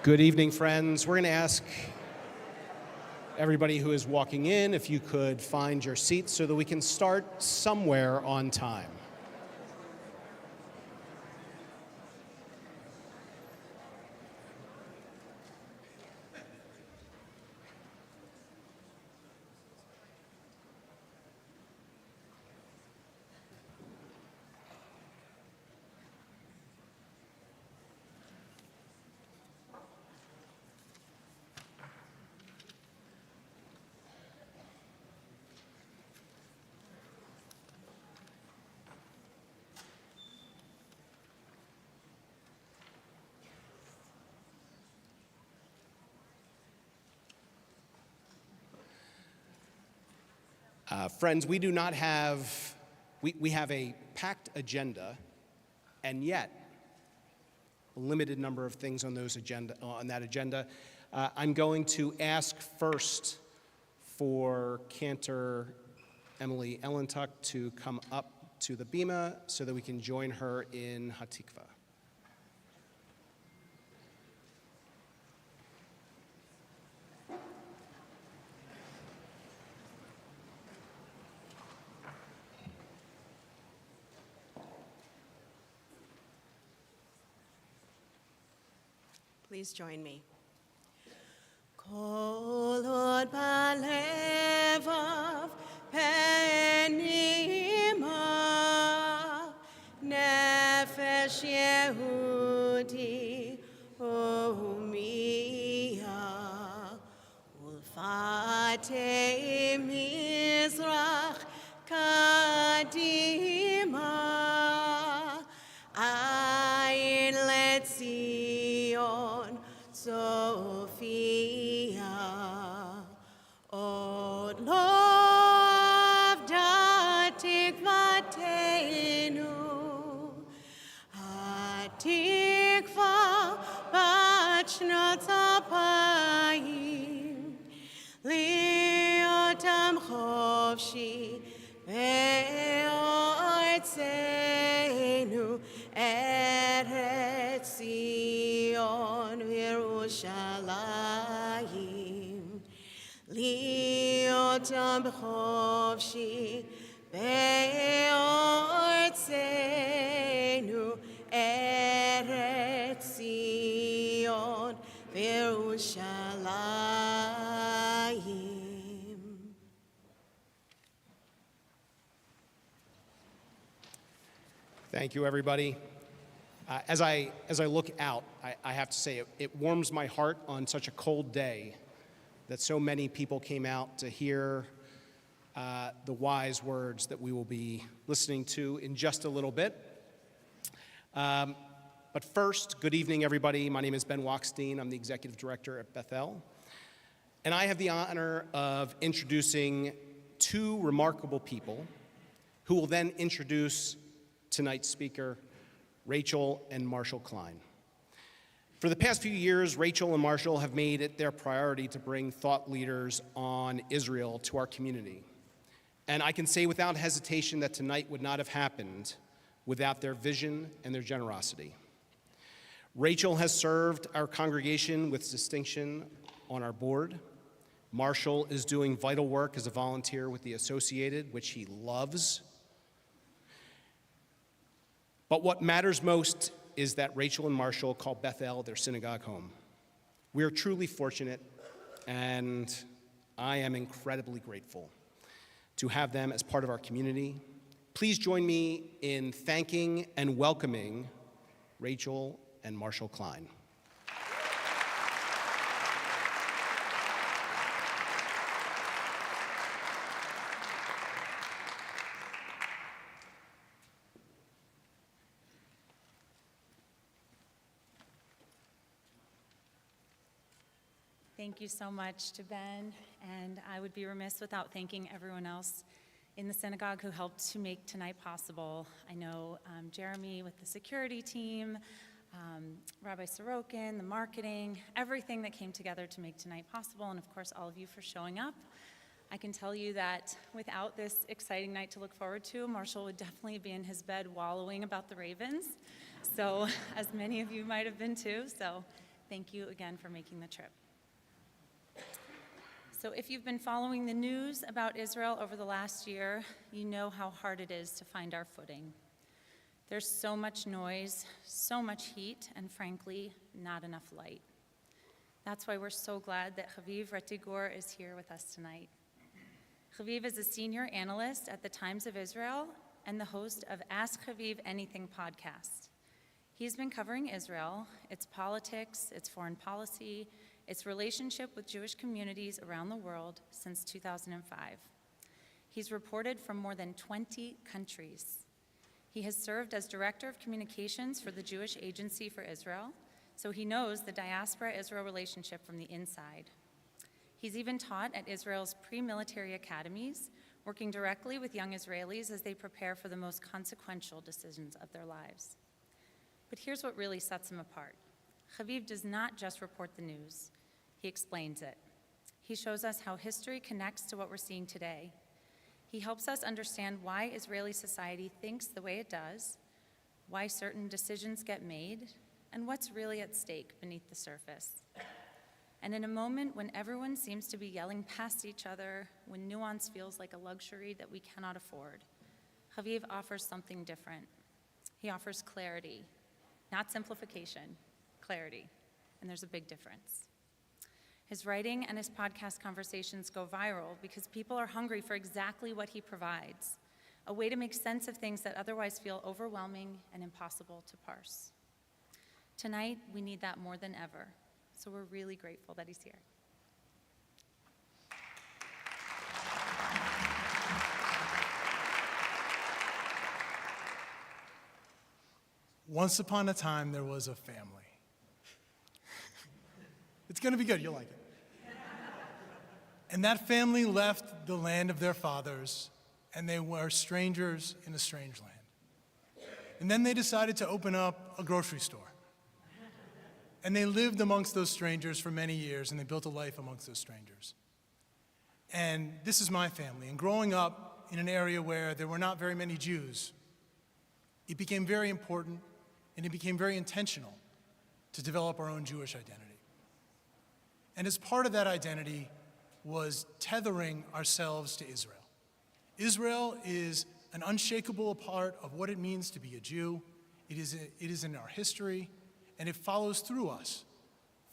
Good evening, friends. We're going to ask everybody who is walking in if you could find your seats so that we can start somewhere on time. Friends, we do not have, we have a packed agenda, and yet a limited number of things on that agenda. I'm going to ask first for Cantor Emily Ellentuck to come up to the bima so that we can join her in Hatikva. Please join me. Kol hod balevav penima nefesh Yehudi homia ulfatei mizrach kadima ayin letzion Sophia, od lovda tikvatenu, hatikva bachnot apayim, liotam chovshi ve'otzenu eretz Zion Yerushalayim liotam b'chovshi be'otzenu eretz Zion Yerushalayim. Thank you, everybody. As I look out, I have to say it warms my heart on such a cold day that so many people came out to hear the wise words that we will be listening to in just a little bit. But first, good evening, everybody. My name is Ben Wachstein. I'm the executive director at Bethel. And I have the honor of introducing two remarkable people who will then introduce tonight's speaker, Rachel and Marshall Klein. For the past few years, Rachel and Marshall have made it their priority to bring thought leaders on Israel to our community. And I can say without hesitation that tonight would not have happened without their vision and their generosity. Rachel has served our congregation with distinction on our board. Marshall is doing vital work as a volunteer with the Associated, which he loves. But what matters most is that Rachel and Marshall call Bethel their synagogue home. We are truly fortunate, and I am incredibly grateful to have them as part of our community. Please join me in thanking and welcoming Rachel and Marshall Klein. Thank you so much to Ben, and I would be remiss without thanking everyone else in the synagogue who helped to make tonight possible. I know Jeremy with the security team, Rabbi Sorokin, the marketing, everything that came together to make tonight possible, and of course all of you for showing up. I can tell you that without this exciting night to look forward to, Marshall would definitely be in his bed wallowing about the Ravens, so as many of you might have been too, so thank you again for making the trip. So if you've been following the news about Israel over the last year, you know how hard it is to find our footing. There's so much noise, so much heat, and frankly, not enough light. That's why we're so glad that Haviv Retigor is here with us tonight. Haviv is a senior analyst at the Times of Israel and the host of Ask Haviv Anything podcast. He's been covering Israel, its politics, its foreign policy, its relationship with Jewish communities around the world since 2005. He's reported from more than 20 countries. He has served as Director of Communications for the Jewish Agency for Israel, so he knows the diaspora-Israel relationship from the inside. He's even taught at Israel's pre-military academies, working directly with young Israelis as they prepare for the most consequential decisions of their lives. But here's what really sets him apart. Haviv does not just report the news, he explains it. He shows us how history connects to what we're seeing today. He helps us understand why Israeli society thinks the way it does, why certain decisions get made, and what's really at stake beneath the surface. And in a moment when everyone seems to be yelling past each other, when nuance feels like a luxury that we cannot afford, Haviv offers something different. He offers clarity, not simplification, clarity, and there's a big difference. His writing and his podcast conversations go viral because people are hungry for exactly what he provides, a way to make sense of things that otherwise feel overwhelming and impossible to parse. Tonight, we need that more than ever, so we're really grateful that he's here. Once upon a time, there was a family. It's going to be good. You'll like it. And that family left the land of their fathers, and they were strangers in a strange land. And then they decided to open up a grocery store. And they lived amongst those strangers for many years, and they built a life amongst those strangers. And this is my family. And growing up in an area where there were not very many Jews, it became very important, and it became very intentional to develop our own Jewish identity. And as part of that identity was tethering ourselves to Israel. Israel is an unshakable part of what it means to be a Jew. It is in our history, and it follows through us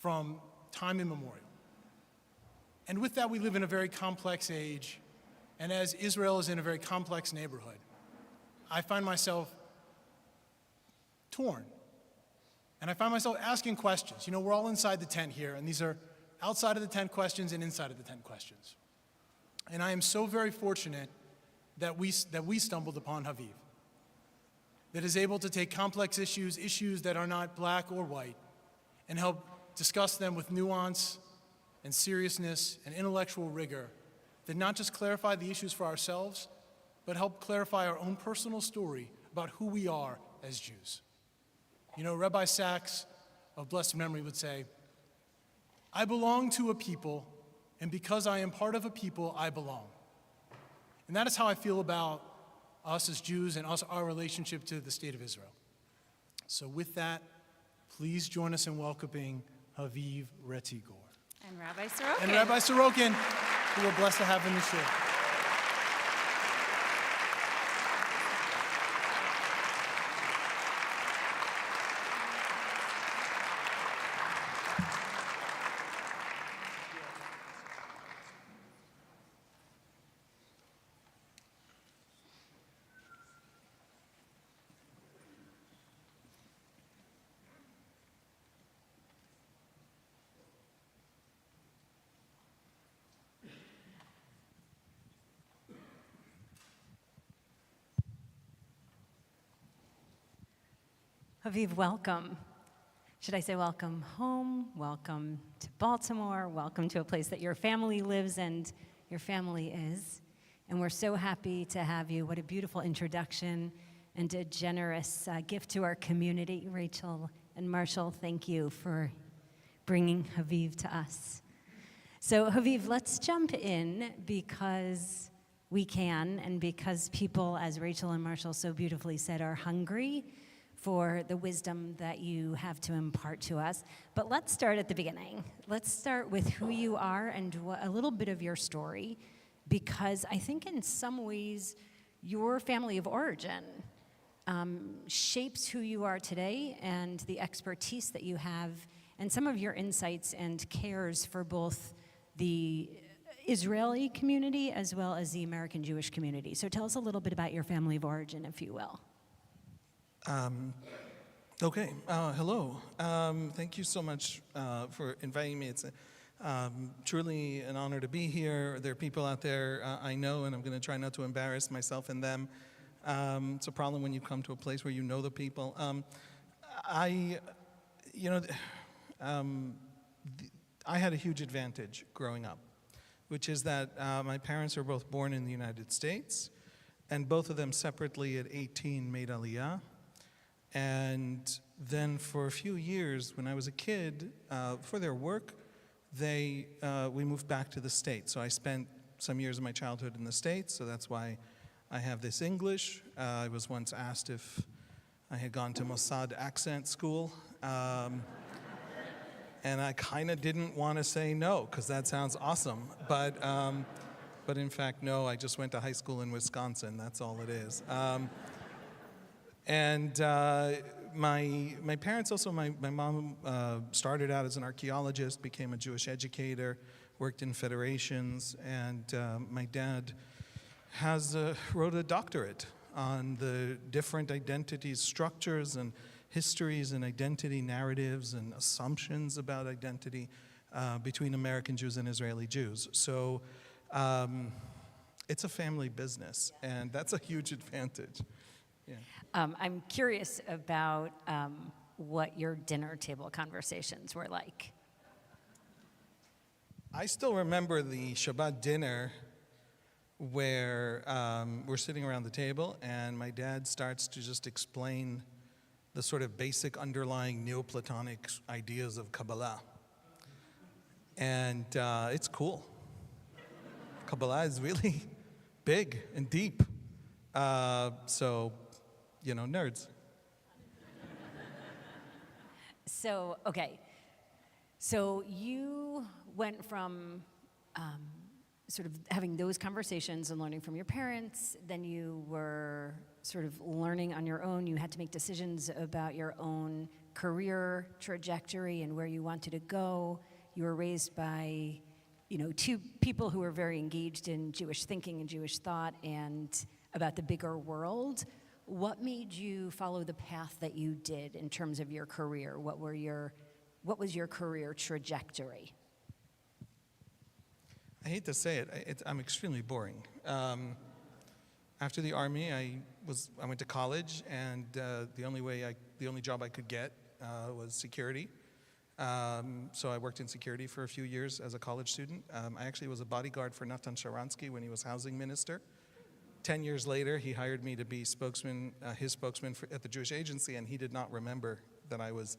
from time immemorial. And with that, we live in a very complex age, and as Israel is in a very complex neighborhood, I find myself torn. And I find myself asking questions. You know, we're all inside the tent here, and these are outside of the tent questions and inside of the tent questions. And I am so very fortunate that we stumbled upon Haviv, that is able to take complex issues that are not black or white, and help discuss them with nuance and seriousness and intellectual rigor that not just clarify the issues for ourselves, but help clarify our own personal story about who we are as Jews. You know, Rabbi Sachs of blessed memory would say, I belong to a people, and because I am part of a people, I belong. And that is how I feel about us as Jews and our relationship to the state of Israel. So with that, please join us in welcoming Haviv Retigor. And Rabbi Sorokin. And Rabbi Sorokin, who we're blessed to have in the show. Haviv, welcome. Should I say welcome home, welcome to Baltimore, welcome to a place that your family lives and your family is. And we're so happy to have you. What a beautiful introduction and a generous gift to our community. Rachel and Marshall, thank you for bringing Haviv to us. So Haviv, let's jump in because we can and because people, as Rachel and Marshall so beautifully said, are hungry for the wisdom that you have to impart to us. But let's start at the beginning. Let's start with who you are and a little bit of your story, because I think in some ways your family of origin shapes who you are today and the expertise that you have and some of your insights and cares for both the Israeli community as well as the American Jewish community. So tell us a little bit about your family of origin, if you will. Okay. Hello. Thank you so much for inviting me. It's truly an honor to be here. There are people out there I know, and I'm going to try not to embarrass myself and them. It's a problem when you come to a place where you know the people. I had a huge advantage growing up, which is that my parents were both born in the United States, and both of them separately at 18 made Aliyah. And then for a few years, when I was a kid, for their work, we moved back to the States. So I spent some years of my childhood in the States, so that's why I have this English. I was once asked if I had gone to Mossad accent school. And I kind of didn't want to say no, because that sounds awesome. But in fact, no, I just went to high school in Wisconsin. That's all it is. And my parents also, my mom started out as an archaeologist, became a Jewish educator, worked in federations, and my dad wrote a doctorate on the different identities, structures, and histories and identity narratives and assumptions about identity between American Jews and Israeli Jews. So it's a family business, and that's a huge advantage. Yeah. I'm curious about what your dinner table conversations were like. I still remember the Shabbat dinner where we're sitting around the table and my dad starts to just explain the sort of basic underlying Neoplatonic ideas of Kabbalah. And it's cool. Kabbalah is really big and deep. So, nerds. So, okay. So you went from sort of having those conversations and learning from your parents, then you were sort of learning on your own. You had to make decisions about your own career trajectory and where you wanted to go. You were raised by, two people who were very engaged in Jewish thinking and Jewish thought and about the bigger world. What made you follow the path that you did in terms of your career? What was your career trajectory? I hate to say it, I'm extremely boring. After the Army, I went to college, and the only job I could get was security. So I worked in security for a few years as a college student. I actually was a bodyguard for Natan Sharansky when he was housing minister. 10 years later, he hired me to be his spokesman at the Jewish Agency, and he did not remember that I was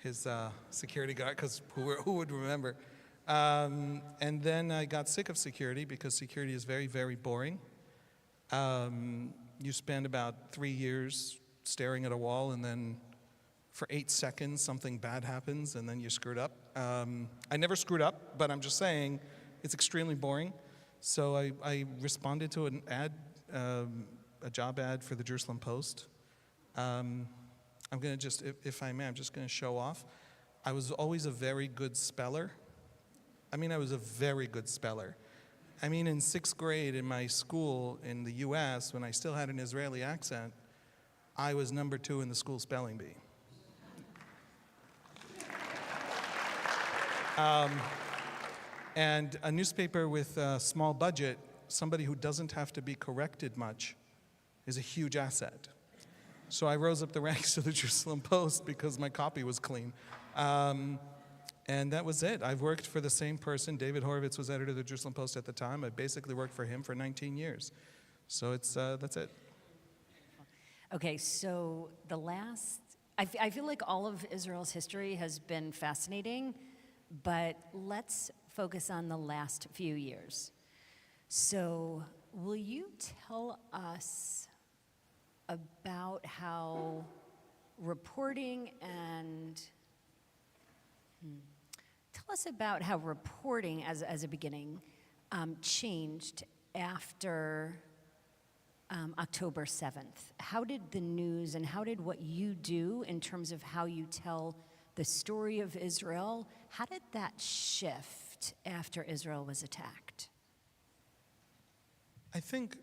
his security guard, because who would remember? And then I got sick of security because security is very, very boring. You spend about 3 years staring at a wall, and then for 8 seconds something bad happens, and then you're screwed up. I never screwed up, but I'm just saying it's extremely boring. So I responded to an ad, a job ad for the Jerusalem Post. I'm going to just, if I may, I'm just going to show off. I was always a very good speller. I was a very good speller. In 6th grade in my school in the US, when I still had an Israeli accent, I was number 2 in the school spelling bee. And a newspaper with a small budget, somebody who doesn't have to be corrected much, is a huge asset. So I rose up the ranks to the Jerusalem Post because my copy was clean. And that was it. I've worked for the same person. David Horowitz was editor of the Jerusalem Post at the time. I basically worked for him for 19 years. So that's it. Okay, so I feel like all of Israel's history has been fascinating, but let's focus on the last few years. So will you tell us about how reporting and tell us about how reporting as a beginning changed after October 7th. How did the news and how did what you do in terms of how you tell the story of Israel, how did that shift after Israel was attacked? I think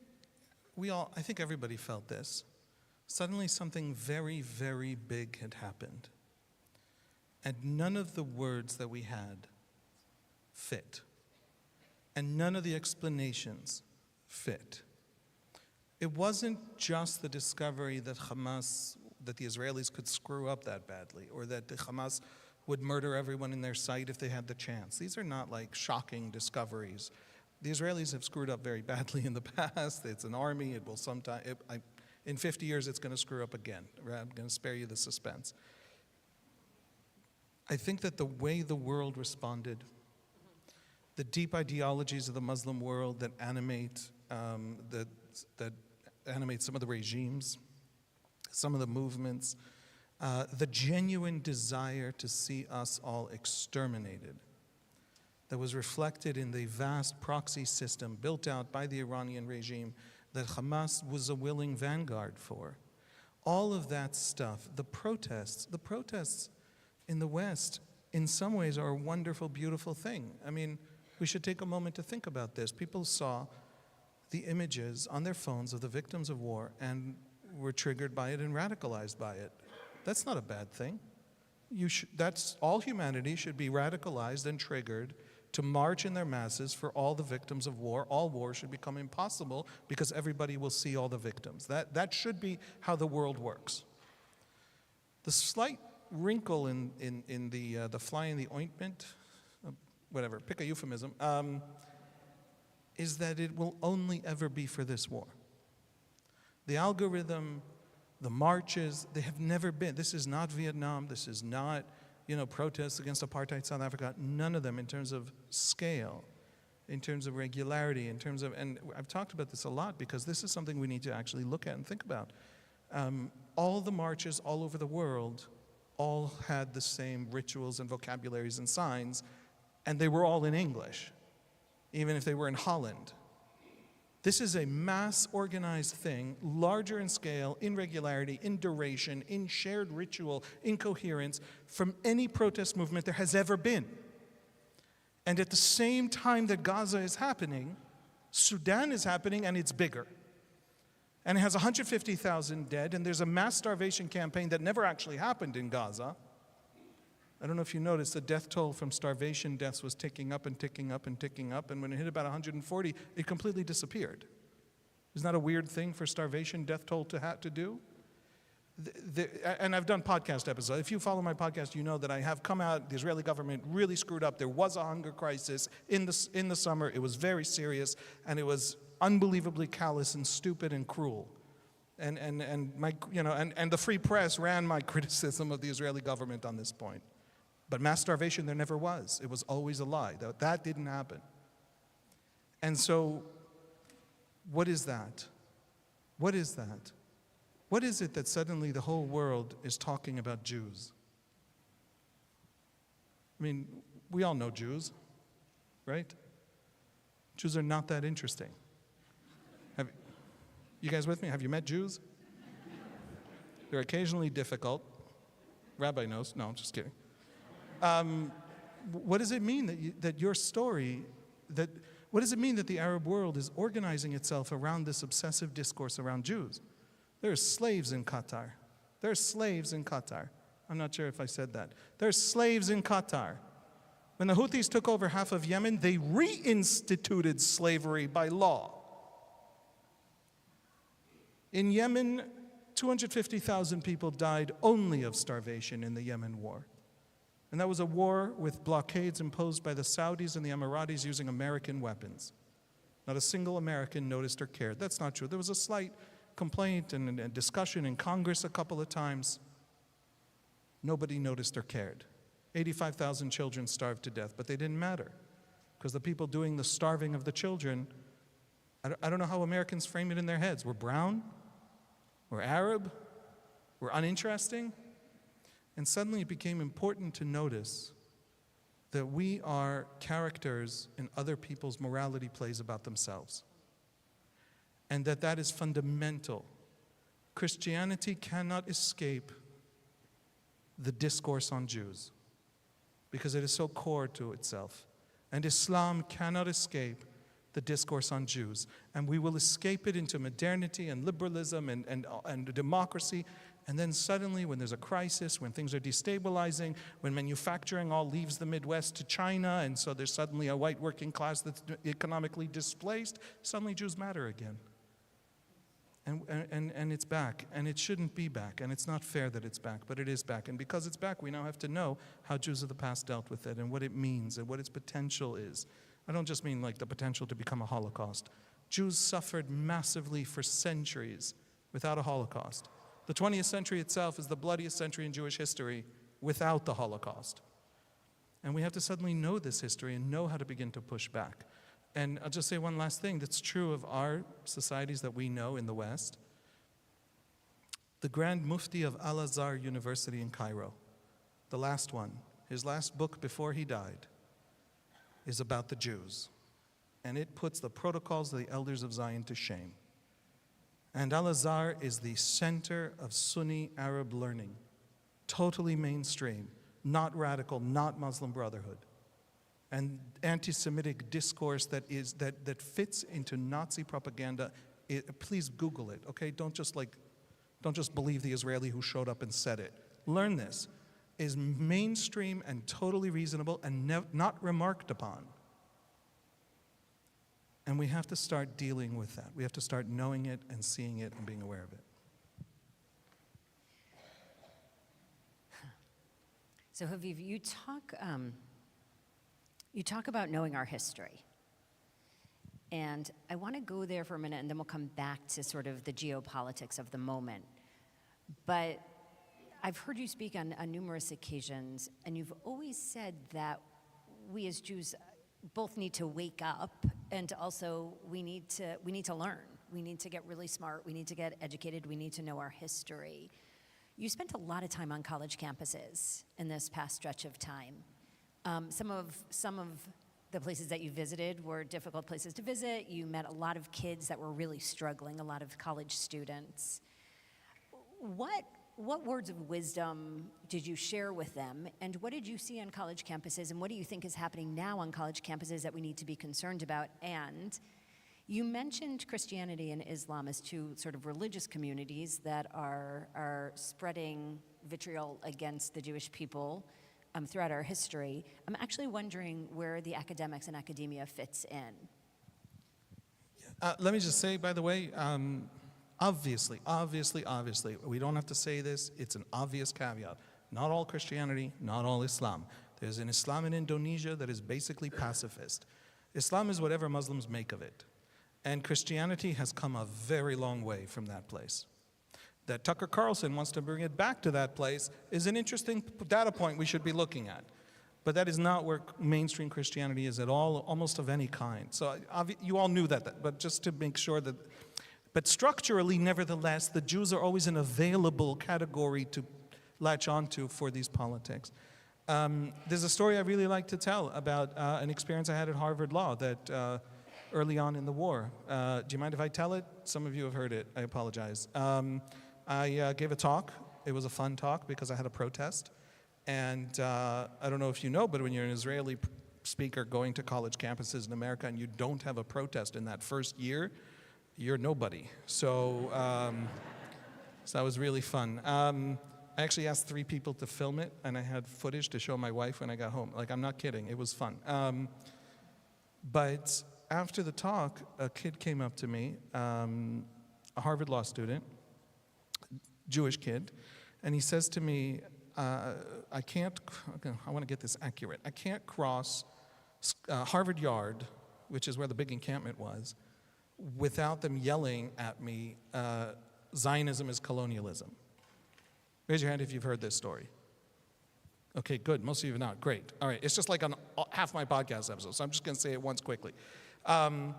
everybody felt this. Suddenly something very, very big had happened. And none of the words that we had fit. And none of the explanations fit. It wasn't just the discovery that that the Israelis could screw up that badly, or that the Hamas would murder everyone in their sight if they had the chance. These are not like shocking discoveries. The Israelis have screwed up very badly in the past. It's an army. It will sometime, in 50 years, it's going to screw up again. I'm going to spare you the suspense. I think that the way the world responded, the deep ideologies of the Muslim world that animate some of the regimes, some of the movements, the genuine desire to see us all exterminated, that was reflected in the vast proxy system built out by the Iranian regime that Hamas was a willing vanguard for. All of that stuff, the protests in the West, in some ways are a wonderful, beautiful thing. I mean, we should take a moment to think about this. People saw the images on their phones of the victims of war and were triggered by it and radicalized by it. That's not a bad thing. That's all humanity should be radicalized and triggered to march in their masses for all the victims of war. All war should become impossible because everybody will see all the victims. That should be how the world works. The slight wrinkle in the fly in the ointment, whatever, pick a euphemism, is that it will only ever be for this war. The algorithm, the marches, they have never been. This is not Vietnam. This is not, protests against apartheid South Africa. None of them in terms of scale, in terms of regularity, in terms of, and I've talked about this a lot because this is something we need to actually look at and think about. All the marches all over the world all had the same rituals and vocabularies and signs, and they were all in English, even if they were in Holland. This is a mass organized thing, larger in scale, in regularity, in duration, in shared ritual, in coherence, from any protest movement there has ever been. And at the same time that Gaza is happening, Sudan is happening, and it's bigger. And it has 150,000 dead, and there's a mass starvation campaign that never actually happened in Gaza. I don't know if you noticed, the death toll from starvation deaths was ticking up and ticking up and ticking up, and when it hit about 140, it completely disappeared. Isn't that a weird thing for starvation death toll to do? And I've done podcast episodes. If you follow my podcast, you know that I have come out, the Israeli government really screwed up. There was a hunger crisis in the summer. It was very serious, and it was unbelievably callous and stupid and cruel. And the free press ran my criticism of the Israeli government on this point. But mass starvation there never was. It was always a lie. That didn't happen. And so, what is that? What is that? What is it that suddenly the whole world is talking about Jews? I mean, we all know Jews, right? Jews are not that interesting. You guys with me? Have you met Jews? They're occasionally difficult. Rabbi knows. No, I'm just kidding. What does it mean that your story, what does it mean that the Arab world is organizing itself around this obsessive discourse around Jews? There are slaves in Qatar. There are slaves in Qatar. I'm not sure if I said that. There are slaves in Qatar. When the Houthis took over half of Yemen, they reinstituted slavery by law. In Yemen, 250,000 people died only of starvation in the Yemen war. And that was a war with blockades imposed by the Saudis and the Emiratis using American weapons. Not a single American noticed or cared. That's not true. There was a slight complaint and discussion in Congress a couple of times. Nobody noticed or cared. 85,000 children starved to death, but they didn't matter because the people doing the starving of the children, I don't know how Americans frame it in their heads. We're brown, we're Arab, we're uninteresting. And suddenly it became important to notice that we are characters in other people's morality plays about themselves. And that is fundamental. Christianity cannot escape the discourse on Jews because it is so core to itself. And Islam cannot escape the discourse on Jews. And we will escape it into modernity and liberalism and democracy. And then suddenly, when there's a crisis, when things are destabilizing, when manufacturing all leaves the Midwest to China, and so there's suddenly a white working class that's economically displaced, suddenly Jews matter again. And it's back, and it shouldn't be back, and it's not fair that it's back, but it is back. And because it's back, we now have to know how Jews of the past dealt with it and what it means and what its potential is. I don't just mean like the potential to become a Holocaust. Jews suffered massively for centuries without a Holocaust. The 20th century itself is the bloodiest century in Jewish history without the Holocaust. And we have to suddenly know this history and know how to begin to push back. And I'll just say one last thing that's true of our societies that we know in the West. The Grand Mufti of Al-Azhar University in Cairo, the last one, his last book before he died, is about the Jews. And it puts the protocols of the elders of Zion to shame. And Al-Azhar is the center of Sunni Arab learning, totally mainstream, not radical, not Muslim Brotherhood. And anti-Semitic discourse that fits into Nazi propaganda. Please Google it, okay? Don't just believe the Israeli who showed up and said it. Learn this. Is mainstream and totally reasonable and not remarked upon. And we have to start dealing with that. We have to start knowing it and seeing it and being aware of it. So Haviv, you talk about knowing our history. And I want to go there for a minute, and then we'll come back to sort of the geopolitics of the moment. But I've heard you speak on numerous occasions, and you've always said that we as Jews both need to wake up, and also we need to learn. We need to get really smart. We need to get educated. We need to know our history. You spent a lot of time on college campuses in this past stretch of time. Some of the places that you visited were difficult places to visit. You met a lot of kids that were really struggling, a lot of college students. What words of wisdom did you share with them, and what did you see on college campuses, and what do you think is happening now on college campuses that we need to be concerned about? And you mentioned Christianity and Islam as two sort of religious communities that are spreading vitriol against the Jewish people throughout our history. I'm actually wondering where the academics and academia fits in. Let me just say, by the way, obviously, we don't have to say this, it's an obvious caveat. Not all Christianity, not all Islam. There's an Islam in Indonesia that is basically pacifist. Islam is whatever Muslims make of it. And Christianity has come a very long way from that place. That Tucker Carlson wants to bring it back to that place is an interesting data point we should be looking at. But that is not where mainstream Christianity is at all, almost of any kind. So you all knew that, but just to make sure that. But structurally, nevertheless, the Jews are always an available category to latch onto for these politics. There's a story I really like to tell about an experience I had at Harvard Law that early on in the war. Do you mind if I tell it? Some of you have heard it. I apologize. I gave a talk. It was a fun talk because I had a protest. And I don't know if you know, but when you're an Israeli speaker going to college campuses in America and you don't have a protest in that first year, you're nobody. So that was really fun. I actually asked 3 people to film it, and I had footage to show my wife when I got home. Like, I'm not kidding. It was fun. But after the talk, a kid came up to me, a Harvard Law student, Jewish kid, and he says to me, I want to get this accurate. I can't cross Harvard Yard, which is where the big encampment was, without them yelling at me, Zionism is colonialism. Raise your hand if you've heard this story. Okay, good. Most of you have not. Great. All right. It's just like on half my podcast episodes, so I'm just going to say it once quickly. I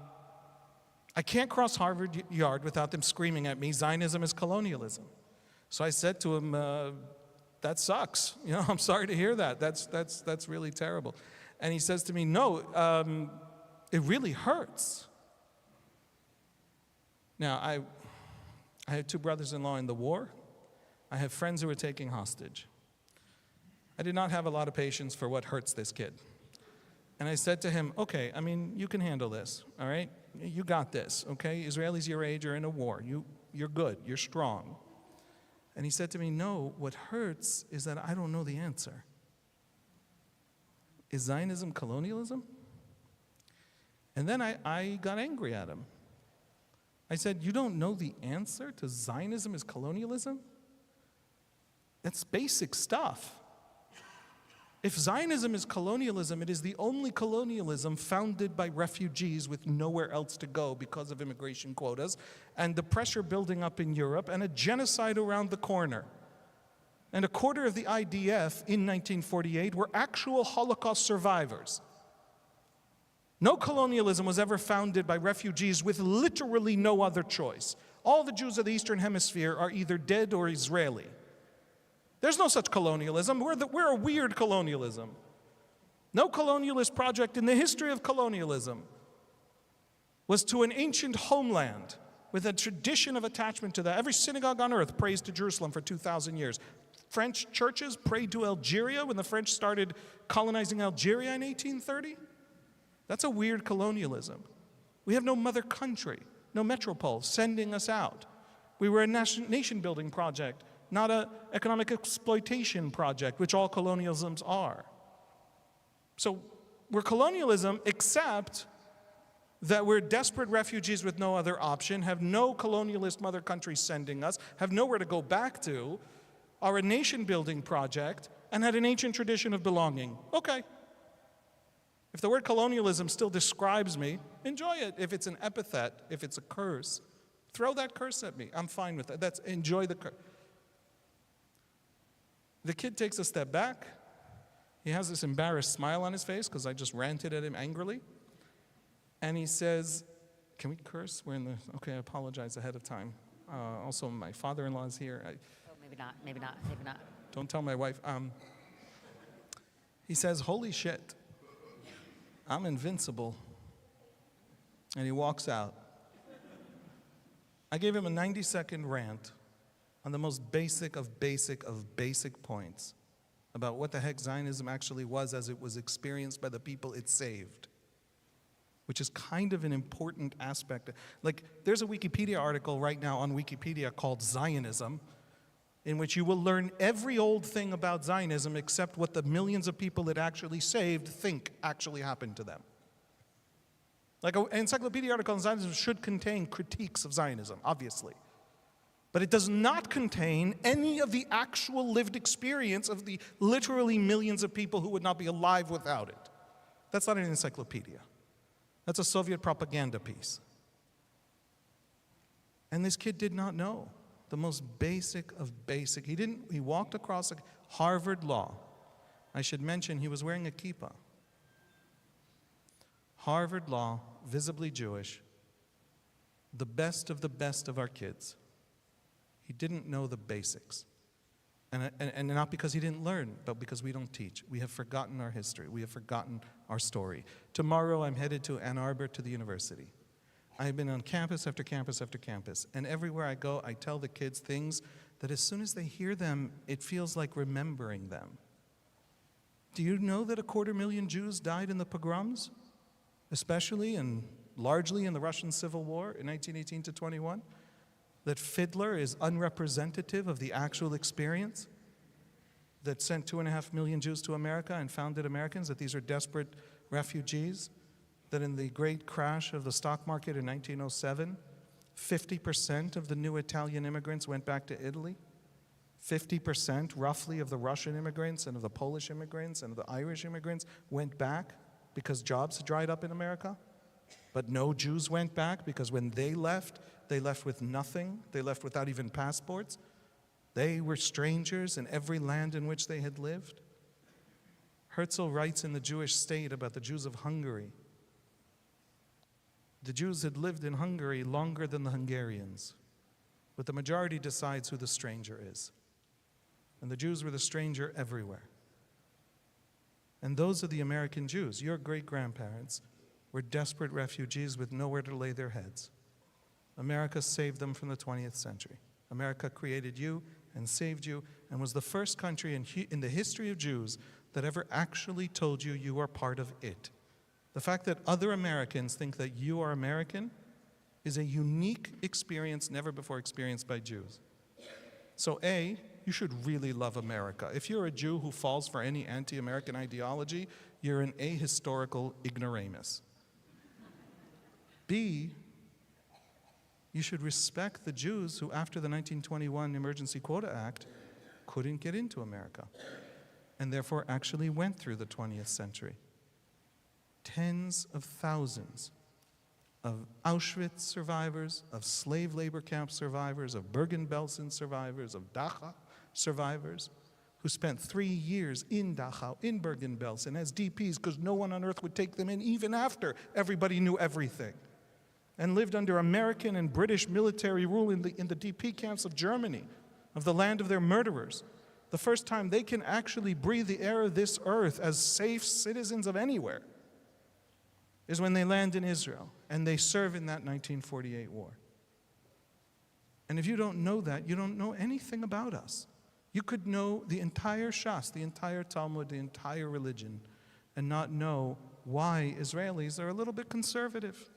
can't cross Harvard Yard without them screaming at me, Zionism is colonialism. So I said to him, that sucks. You know, I'm sorry to hear that. That's really terrible. And he says to me, no, it really hurts. Now, I had two brothers-in-law in the war. I have friends who were taken hostage. I did not have a lot of patience for what hurts this kid. And I said to him, okay, I mean, you can handle this, all right? You got this, okay? Israelis your age are in a war. You're good, you're strong. And he said to me, no, what hurts is that I don't know the answer. Is Zionism colonialism? And then I got angry at him. I said, you don't know the answer to Zionism is colonialism? That's basic stuff. If Zionism is colonialism, it is the only colonialism founded by refugees with nowhere else to go because of immigration quotas, and the pressure building up in Europe, and a genocide around the corner. And a quarter of the IDF in 1948 were actual Holocaust survivors. No colonialism was ever founded by refugees with literally no other choice. All the Jews of the Eastern Hemisphere are either dead or Israeli. There's no such colonialism. We're a weird colonialism. No colonialist project in the history of colonialism was to an ancient homeland with a tradition of attachment to that. Every synagogue on earth prays to Jerusalem for 2,000 years. French churches prayed to Algeria when the French started colonizing Algeria in 1830. That's a weird colonialism. We have no mother country, no metropole sending us out. We were a nation-building project, not an economic exploitation project, which all colonialisms are. So we're colonialism, except that we're desperate refugees with no other option, have no colonialist mother country sending us, have nowhere to go back to, are a nation-building project, and had an ancient tradition of belonging. Okay. If the word colonialism still describes me, enjoy it. If it's an epithet, if it's a curse, throw that curse at me. I'm fine with that. Enjoy the curse. The kid takes a step back. He has this embarrassed smile on his face because I just ranted at him angrily. And he says, can we curse? We're in the, okay, I apologize ahead of time. Also, my father-in-law is here. Maybe not. Don't tell my wife. He says, holy shit, I'm invincible. And he walks out. I gave him a 90-second rant on the most basic of basic points about what the heck Zionism actually was as it was experienced by the people it saved, which is kind of an important aspect. Like, there's a Wikipedia article right now on Wikipedia called Zionism, in which you will learn every old thing about Zionism except what the millions of people it actually saved think actually happened to them. Like, an encyclopedia article on Zionism should contain critiques of Zionism, obviously. But it does not contain any of the actual lived experience of the literally millions of people who would not be alive without it. That's not an encyclopedia. That's a Soviet propaganda piece. And this kid did not know the most basic of basic. He walked across Harvard Law. I should mention he was wearing a kippah. Harvard Law, visibly Jewish, the best of our kids. He didn't know the basics. And not because he didn't learn, but because we don't teach. We have forgotten our history. We have forgotten our story. Tomorrow I'm headed to Ann Arbor to the university. I have been on campus after campus after campus. And everywhere I go, I tell the kids things that as soon as they hear them, it feels like remembering them. Do you know that 250,000 Jews died in the pogroms? Especially and largely in the Russian Civil War in 1918 to 21? That Fiddler is unrepresentative of the actual experience, that sent 2.5 million Jews to America and founded Americans, that these are desperate refugees, that in the great crash of the stock market in 1907, 50% of the new Italian immigrants went back to Italy, 50% roughly of the Russian immigrants and of the Polish immigrants and of the Irish immigrants went back because jobs dried up in America, but no Jews went back because when they left with nothing. They left without even passports. They were strangers in every land in which they had lived. Herzl writes in The Jewish State about the Jews of Hungary. The Jews had lived in Hungary longer than the Hungarians, but the majority decides who the stranger is. And the Jews were the stranger everywhere. And those are the American Jews. Your great-grandparents were desperate refugees with nowhere to lay their heads. America saved them from the 20th century. America created you and saved you and was the first country in the history of Jews that ever actually told you you are part of it. The fact that other Americans think that you are American is a unique experience never before experienced by Jews. So A, you should really love America. If you're a Jew who falls for any anti-American ideology, you're an ahistorical ignoramus. B, you should respect the Jews who, after the 1921 Emergency Quota Act, couldn't get into America, and therefore actually went through the 20th century. Tens of thousands of Auschwitz survivors, of slave labor camp survivors, of Bergen-Belsen survivors, of Dachau survivors, who spent 3 years in Dachau, in Bergen-Belsen, as DPs because no one on earth would take them in even after everybody knew everything, and lived under American and British military rule in the DP camps of Germany, of the land of their murderers. The first time they can actually breathe the air of this earth as safe citizens of anywhere is when they land in Israel and they serve in that 1948 war. And if you don't know that, you don't know anything about us. You could know the entire Shas, the entire Talmud, the entire religion, and not know why Israelis are a little bit conservative,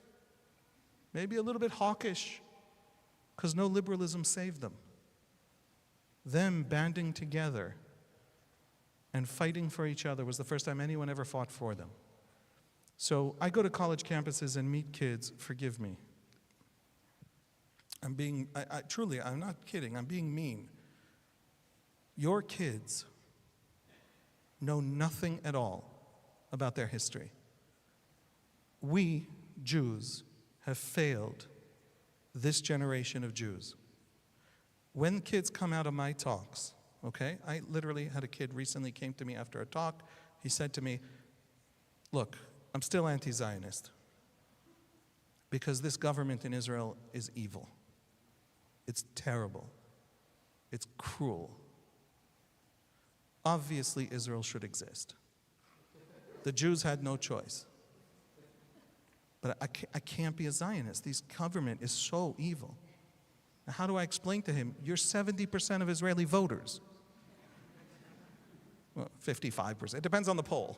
maybe a little bit hawkish, because no liberalism saved them. Them banding together and fighting for each other was the first time anyone ever fought for them. So I go to college campuses and meet kids, forgive me. Truly, I'm not kidding, I'm being mean. Your kids know nothing at all about their history. We, Jews, have failed this generation of Jews. When kids come out of my talks, okay, I literally had a kid recently came to me after a talk. He said to me, look, I'm still anti-Zionist because this government in Israel is evil. It's terrible. It's cruel. Obviously, Israel should exist. The Jews had no choice. But I can't be a Zionist. This government is so evil. Now, how do I explain to him? You're 70% of Israeli voters. Well, 55%. It depends on the poll.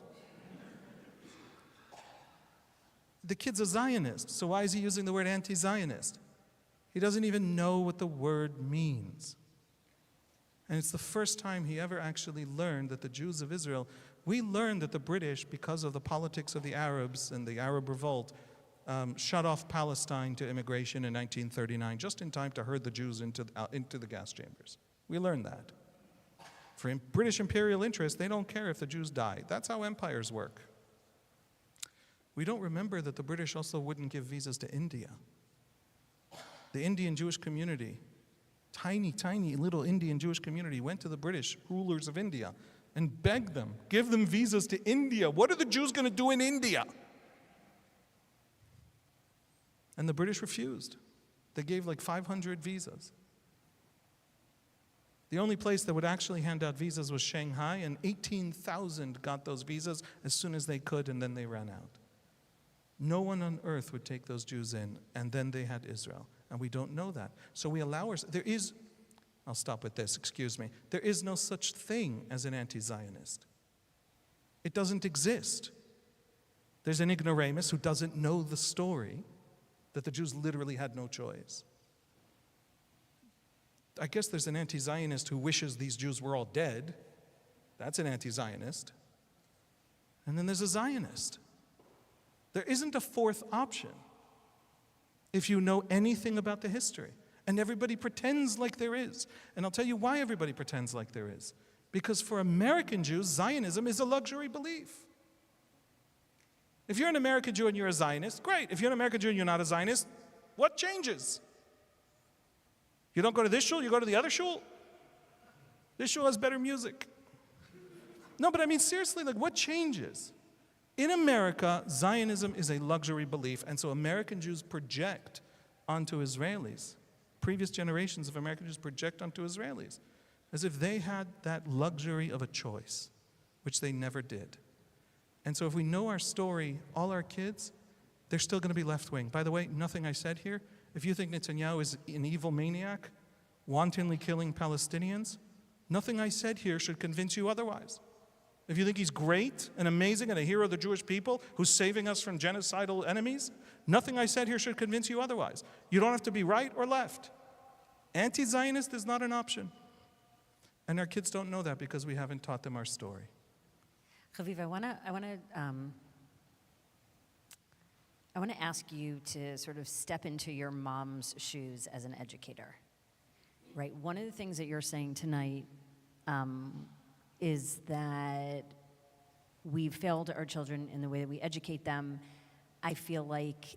The kid's a Zionist, so why is he using the word anti-Zionist? He doesn't even know what the word means. And it's the first time he ever actually learned that the Jews of Israel, we learned that the British, because of the politics of the Arabs and the Arab revolt, shut off Palestine to immigration in 1939, just in time to herd the Jews into the gas chambers. We learned that. For British imperial interests, they don't care if the Jews die. That's how empires work. We don't remember that the British also wouldn't give visas to India. The Indian Jewish community, tiny, tiny little Indian Jewish community, went to the British rulers of India and begged them, give them visas to India. What are the Jews going to do in India? And the British refused. They gave like 500 visas. The only place that would actually hand out visas was Shanghai, and 18,000 got those visas as soon as they could, and then they ran out. No one on earth would take those Jews in, and then they had Israel. And we don't know that. So we allow ourselves, I'll stop with this, excuse me. There is no such thing as an anti-Zionist. It doesn't exist. There's an ignoramus who doesn't know the story that the Jews literally had no choice. I guess there's an anti-Zionist who wishes these Jews were all dead. That's an anti-Zionist. And then there's a Zionist. There isn't a fourth option if you know anything about the history. And everybody pretends like there is. And I'll tell you why everybody pretends like there is. Because for American Jews, Zionism is a luxury belief. If you're an American Jew and you're a Zionist, great. If you're an American Jew and you're not a Zionist, what changes? You don't go to this shul, you go to the other shul? This shul has better music. No, but I mean seriously, like what changes? In America, Zionism is a luxury belief, and so American Jews project onto Israelis. Previous generations of American Jews project onto Israelis. as if they had that luxury of a choice, which they never did. And so if we know our story, all our kids, they're still going to be left-wing. By the way, nothing I said here, if you think Netanyahu is an evil maniac, wantonly killing Palestinians, nothing I said here should convince you otherwise. If you think he's great and amazing and a hero of the Jewish people who's saving us from genocidal enemies, nothing I said here should convince you otherwise. You don't have to be right or left. Anti-Zionist is not an option. And our kids don't know that because we haven't taught them our story. Haviv, I want to ask you to sort of step into your mom's shoes as an educator, right? One of the things that you're saying tonight is that we've failed our children in the way that we educate them. I feel like,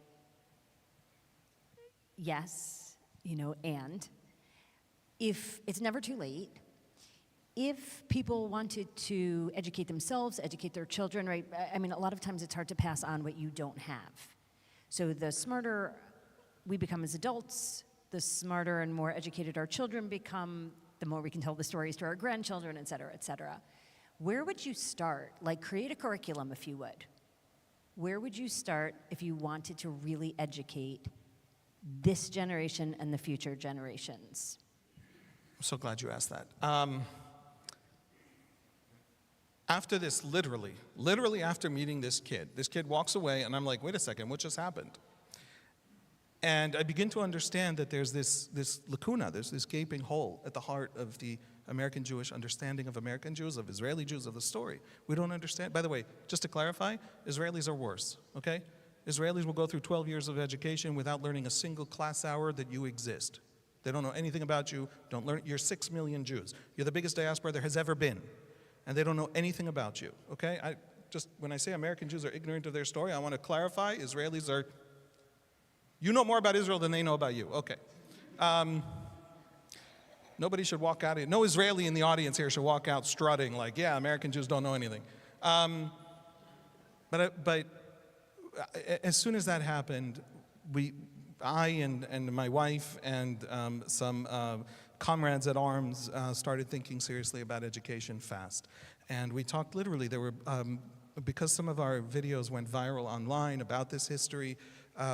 yes, and if it's never too late, if people wanted to educate themselves, educate their children, right? I mean, a lot of times it's hard to pass on what you don't have. So the smarter we become as adults, the smarter and more educated our children become, the more we can tell the stories to our grandchildren, et cetera, et cetera. Where would you start? Like, create a curriculum if you would. Where would you start if you wanted to really educate this generation and the future generations? I'm so glad you asked that. After this, literally after meeting this kid walks away, and I'm like, wait a second, what just happened? And I begin to understand that there's this lacuna, there's this gaping hole at the heart of the American Jewish understanding of American Jews, of Israeli Jews, of the story. We don't understand. By the way, just to clarify, Israelis are worse, okay? Israelis will go through 12 years of education without learning a single class hour that you exist. They don't know anything about you, don't learn. You're 6 million Jews. You're the biggest diaspora there has ever been. And they don't know anything about you, okay? When I say American Jews are ignorant of their story, I want to clarify, Israelis are, you know more about Israel than they know about you, okay. Nobody should walk out, no Israeli in the audience here should walk out strutting like, yeah, American Jews don't know anything. But as soon as that happened, I and my wife and some comrades at arms started thinking seriously about education fast. And we talked literally, there were, because some of our videos went viral online about this history,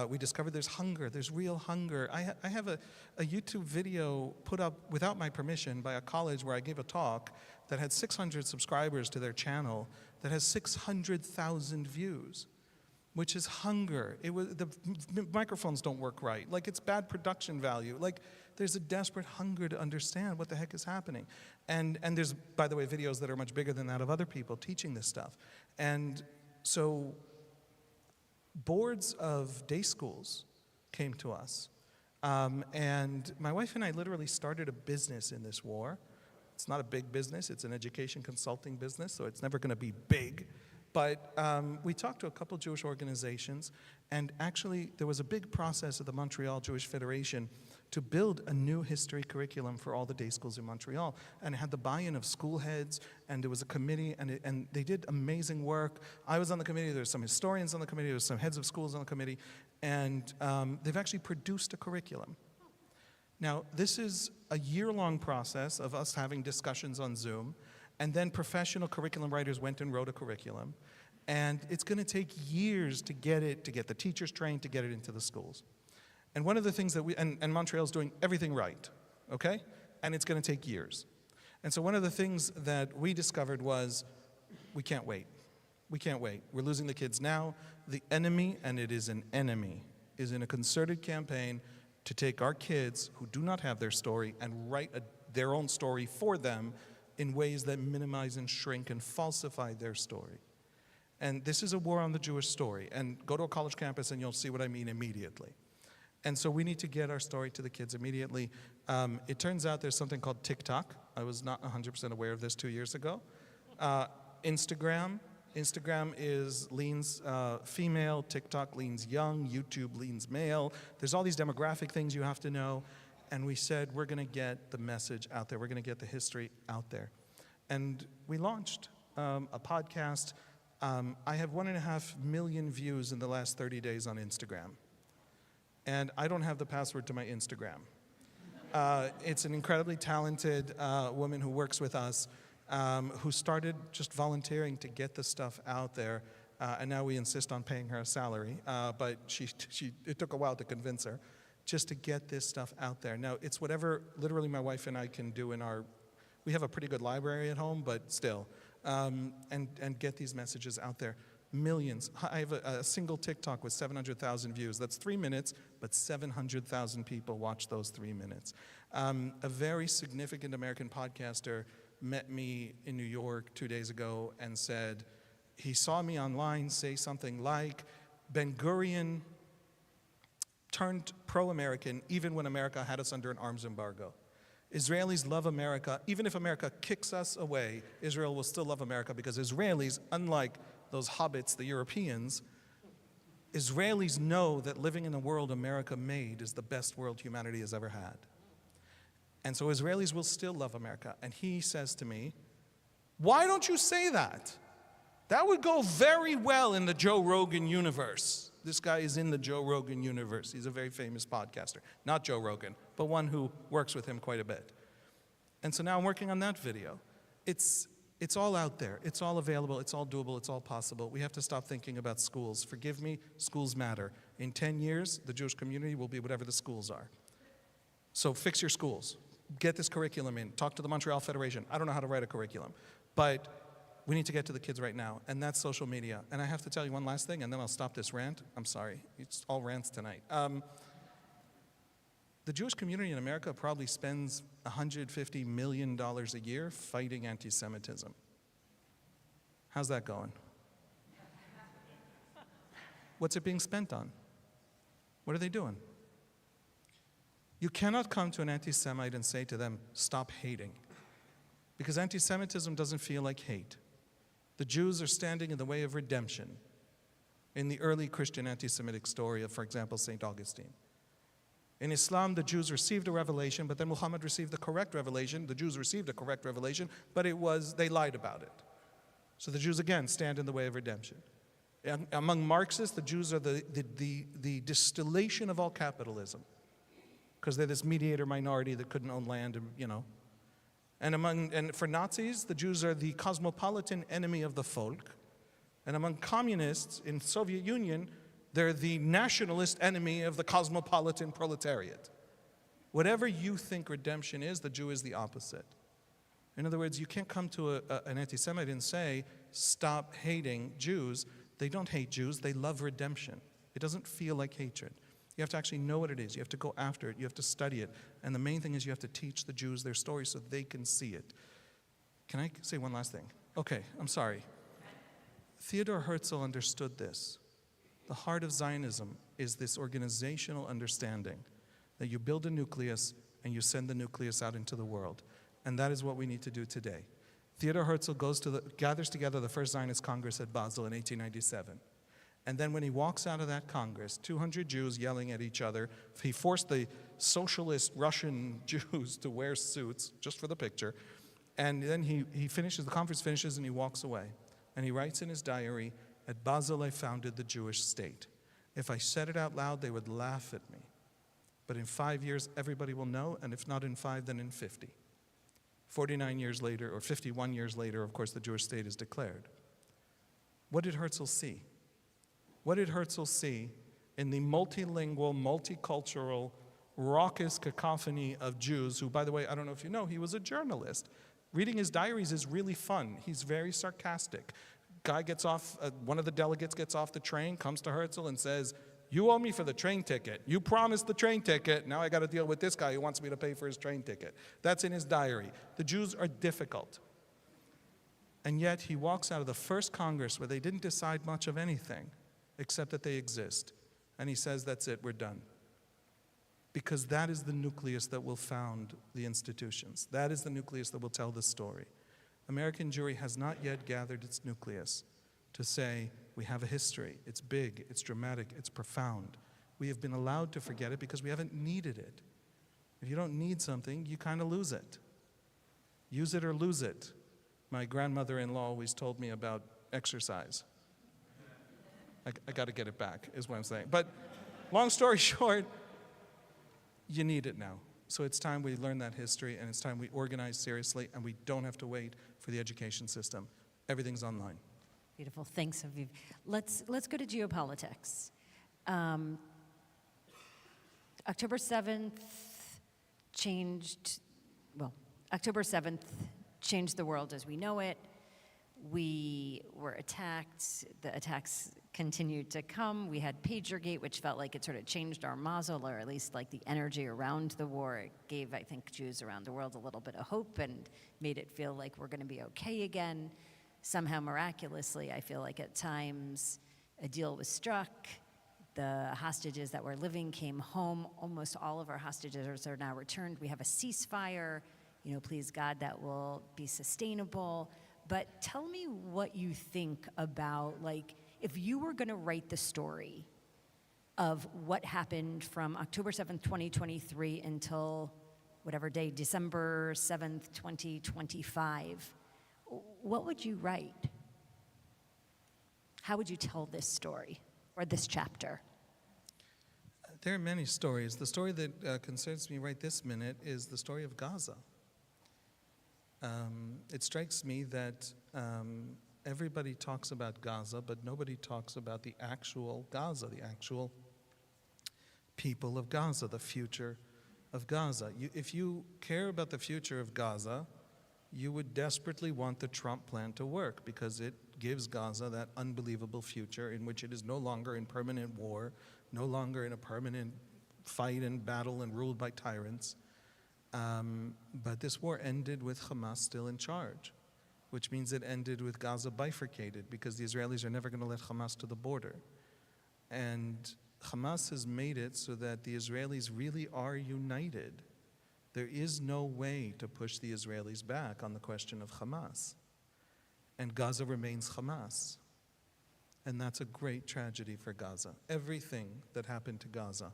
we discovered there's hunger, there's real hunger. I have a YouTube video put up without my permission by a college where I gave a talk that had 600 subscribers to their channel that has 600,000 views, which is hunger. The microphones don't work right. Like, it's bad production value. Like, there's a desperate hunger to understand what the heck is happening. And there's, by the way, videos that are much bigger than that of other people teaching this stuff. And so boards of day schools came to us. And my wife and I literally started a business in this war. It's not a big business. It's an education consulting business, so it's never going to be big. But we talked to a couple Jewish organizations, and actually there was a big process at the Montreal Jewish Federation to build a new history curriculum for all the day schools in Montreal. And it had the buy-in of school heads, and there was a committee, and they did amazing work. I was on the committee, there were some historians on the committee, there were some heads of schools on the committee, and they've actually produced a curriculum. Now, this is a year-long process of us having discussions on Zoom, and then professional curriculum writers went and wrote a curriculum. And it's going to take years to get the teachers trained, to get it into the schools. And one of the things that and Montreal's doing everything right, okay? And it's going to take years. And so one of the things that we discovered was, we can't wait. We can't wait. We're losing the kids now. The enemy, and it is an enemy, is in a concerted campaign to take our kids who do not have their story and write their own story for them in ways that minimize and shrink and falsify their story. And this is a war on the Jewish story. And go to a college campus and you'll see what I mean immediately. And so we need to get our story to the kids immediately. It turns out there's something called TikTok. I was not 100% aware of this 2 years ago. Instagram leans female, TikTok leans young, YouTube leans male. There's all these demographic things you have to know. And we said, we're going to get the message out there. We're going to get the history out there. And we launched a podcast. I have 1.5 million views in the last 30 days on Instagram. And I don't have the password to my Instagram. It's an incredibly talented woman who works with us, who started just volunteering to get the stuff out there, and now we insist on paying her a salary. But it took a while to convince her, just to get this stuff out there. Now, it's whatever literally my wife and I can do in our. We have a pretty good library at home, but still, and get these messages out there. Millions. I have a single TikTok with 700,000 views. That's 3 minutes, but 700,000 people watch those 3 minutes. A very significant American podcaster met me in New York 2 days ago and said he saw me online say something like, Ben-Gurion turned pro-American even when America had us under an arms embargo. Israelis love America. Even if America kicks us away, Israel will still love America because Israelis, unlike those hobbits, the Europeans, Israelis know that living in the world America made is the best world humanity has ever had. And so Israelis will still love America. And he says to me, why don't you say that? That would go very well in the Joe Rogan universe. This guy is in the Joe Rogan universe. He's a very famous podcaster. Not Joe Rogan, but one who works with him quite a bit. And so now I'm working on that video. It's all out there. It's all available. It's all doable. It's all possible. We have to stop thinking about schools. Forgive me, schools matter. In 10 years, the Jewish community will be whatever the schools are. So fix your schools. Get this curriculum in. Talk to the Montreal Federation. I don't know how to write a curriculum, but we need to get to the kids right now, and that's social media. And I have to tell you one last thing, and then I'll stop this rant. I'm sorry. It's all rants tonight. The Jewish community in America probably spends $150 million a year fighting anti-Semitism. How's that going? What's it being spent on? What are they doing? You cannot come to an anti-Semite and say to them, stop hating. Because anti-Semitism doesn't feel like hate. The Jews are standing in the way of redemption in the early Christian anti-Semitic story of, for example, St. Augustine. In Islam, the Jews received a revelation, but then Muhammad received the correct revelation. The Jews received a correct revelation, but they lied about it. So the Jews, again, stand in the way of redemption. And among Marxists, the Jews are the distillation of all capitalism, because they're this mediator minority that couldn't own land, and for Nazis, the Jews are the cosmopolitan enemy of the folk. And among communists in Soviet Union, they're the nationalist enemy of the cosmopolitan proletariat. Whatever you think redemption is, the Jew is the opposite. In other words, you can't come to an anti-Semite and say, stop hating Jews. They don't hate Jews, they love redemption. It doesn't feel like hatred. You have to actually know what it is. You have to go after it. You have to study it. And the main thing is you have to teach the Jews their story so they can see it. Can I say one last thing? Okay, I'm sorry. Theodor Herzl understood this. The heart of Zionism is this organizational understanding that you build a nucleus and you send the nucleus out into the world. And that is what we need to do today. Theodor Herzl gathers together the first Zionist Congress at Basel in 1897. And then when he walks out of that Congress, 200 Jews yelling at each other, he forced the socialist Russian Jews to wear suits, just for the picture. And then he finishes, the conference finishes, and he walks away. And he writes in his diary, at Basel I founded the Jewish state. If I said it out loud, they would laugh at me. But in 5 years, everybody will know, and if not in 5, then in 50. 49 years later, or 51 years later, of course, the Jewish state is declared. What did Herzl see? What did Herzl see in the multilingual, multicultural, raucous cacophony of Jews who, by the way, I don't know if you know, he was a journalist. Reading his diaries is really fun. He's very sarcastic. Guy gets off, one of the delegates gets off the train, comes to Herzl and says, you owe me for the train ticket. You promised the train ticket. Now I got to deal with this guy who wants me to pay for his train ticket. That's in his diary. The Jews are difficult. And yet he walks out of the first Congress where they didn't decide much of anything, except that they exist. And he says, that's it, we're done. Because that is the nucleus that will found the institutions. That is the nucleus that will tell the story. American Jewry has not yet gathered its nucleus to say, we have a history, it's big, it's dramatic, it's profound. We have been allowed to forget it because we haven't needed it. If you don't need something, you kind of lose it. Use it or lose it. My grandmother-in-law always told me about exercise. I got to get it back, is what I'm saying. But long story short, you need it now. So it's time we learn that history, and it's time we organize seriously, and we don't have to wait for the education system. Everything's online. Beautiful. Thanks, Haviv. Let's go to geopolitics. October 7th changed, October 7th changed the world as we know it. We were attacked. The attacks continued to come. We had PagerGate, which felt like it sort of changed our muzzle, or at least like the energy around the war. It gave, I think, Jews around the world a little bit of hope and made it feel like we're going to be okay again. Somehow, miraculously, I feel like at times a deal was struck. The hostages that were living came home. Almost all of our hostages are now returned. We have a ceasefire. Please God, that will be sustainable. But tell me what you think about, like, if you were going to write the story of what happened from October 7th, 2023 until whatever day, December 7th, 2025, what would you write? How would you tell this story or this chapter? There are many stories. The story that concerns me right this minute is the story of Gaza. It strikes me that everybody talks about Gaza, but nobody talks about the actual Gaza, the actual people of Gaza, the future of Gaza. If you care about the future of Gaza, you would desperately want the Trump plan to work, because it gives Gaza that unbelievable future in which it is no longer in permanent war, no longer in a permanent fight and battle and ruled by tyrants. But this war ended with Hamas still in charge, which means it ended with Gaza bifurcated, because the Israelis are never going to let Hamas to the border. And Hamas has made it so that the Israelis really are united. There is no way to push the Israelis back on the question of Hamas. And Gaza remains Hamas. And that's a great tragedy for Gaza. Everything that happened to Gaza,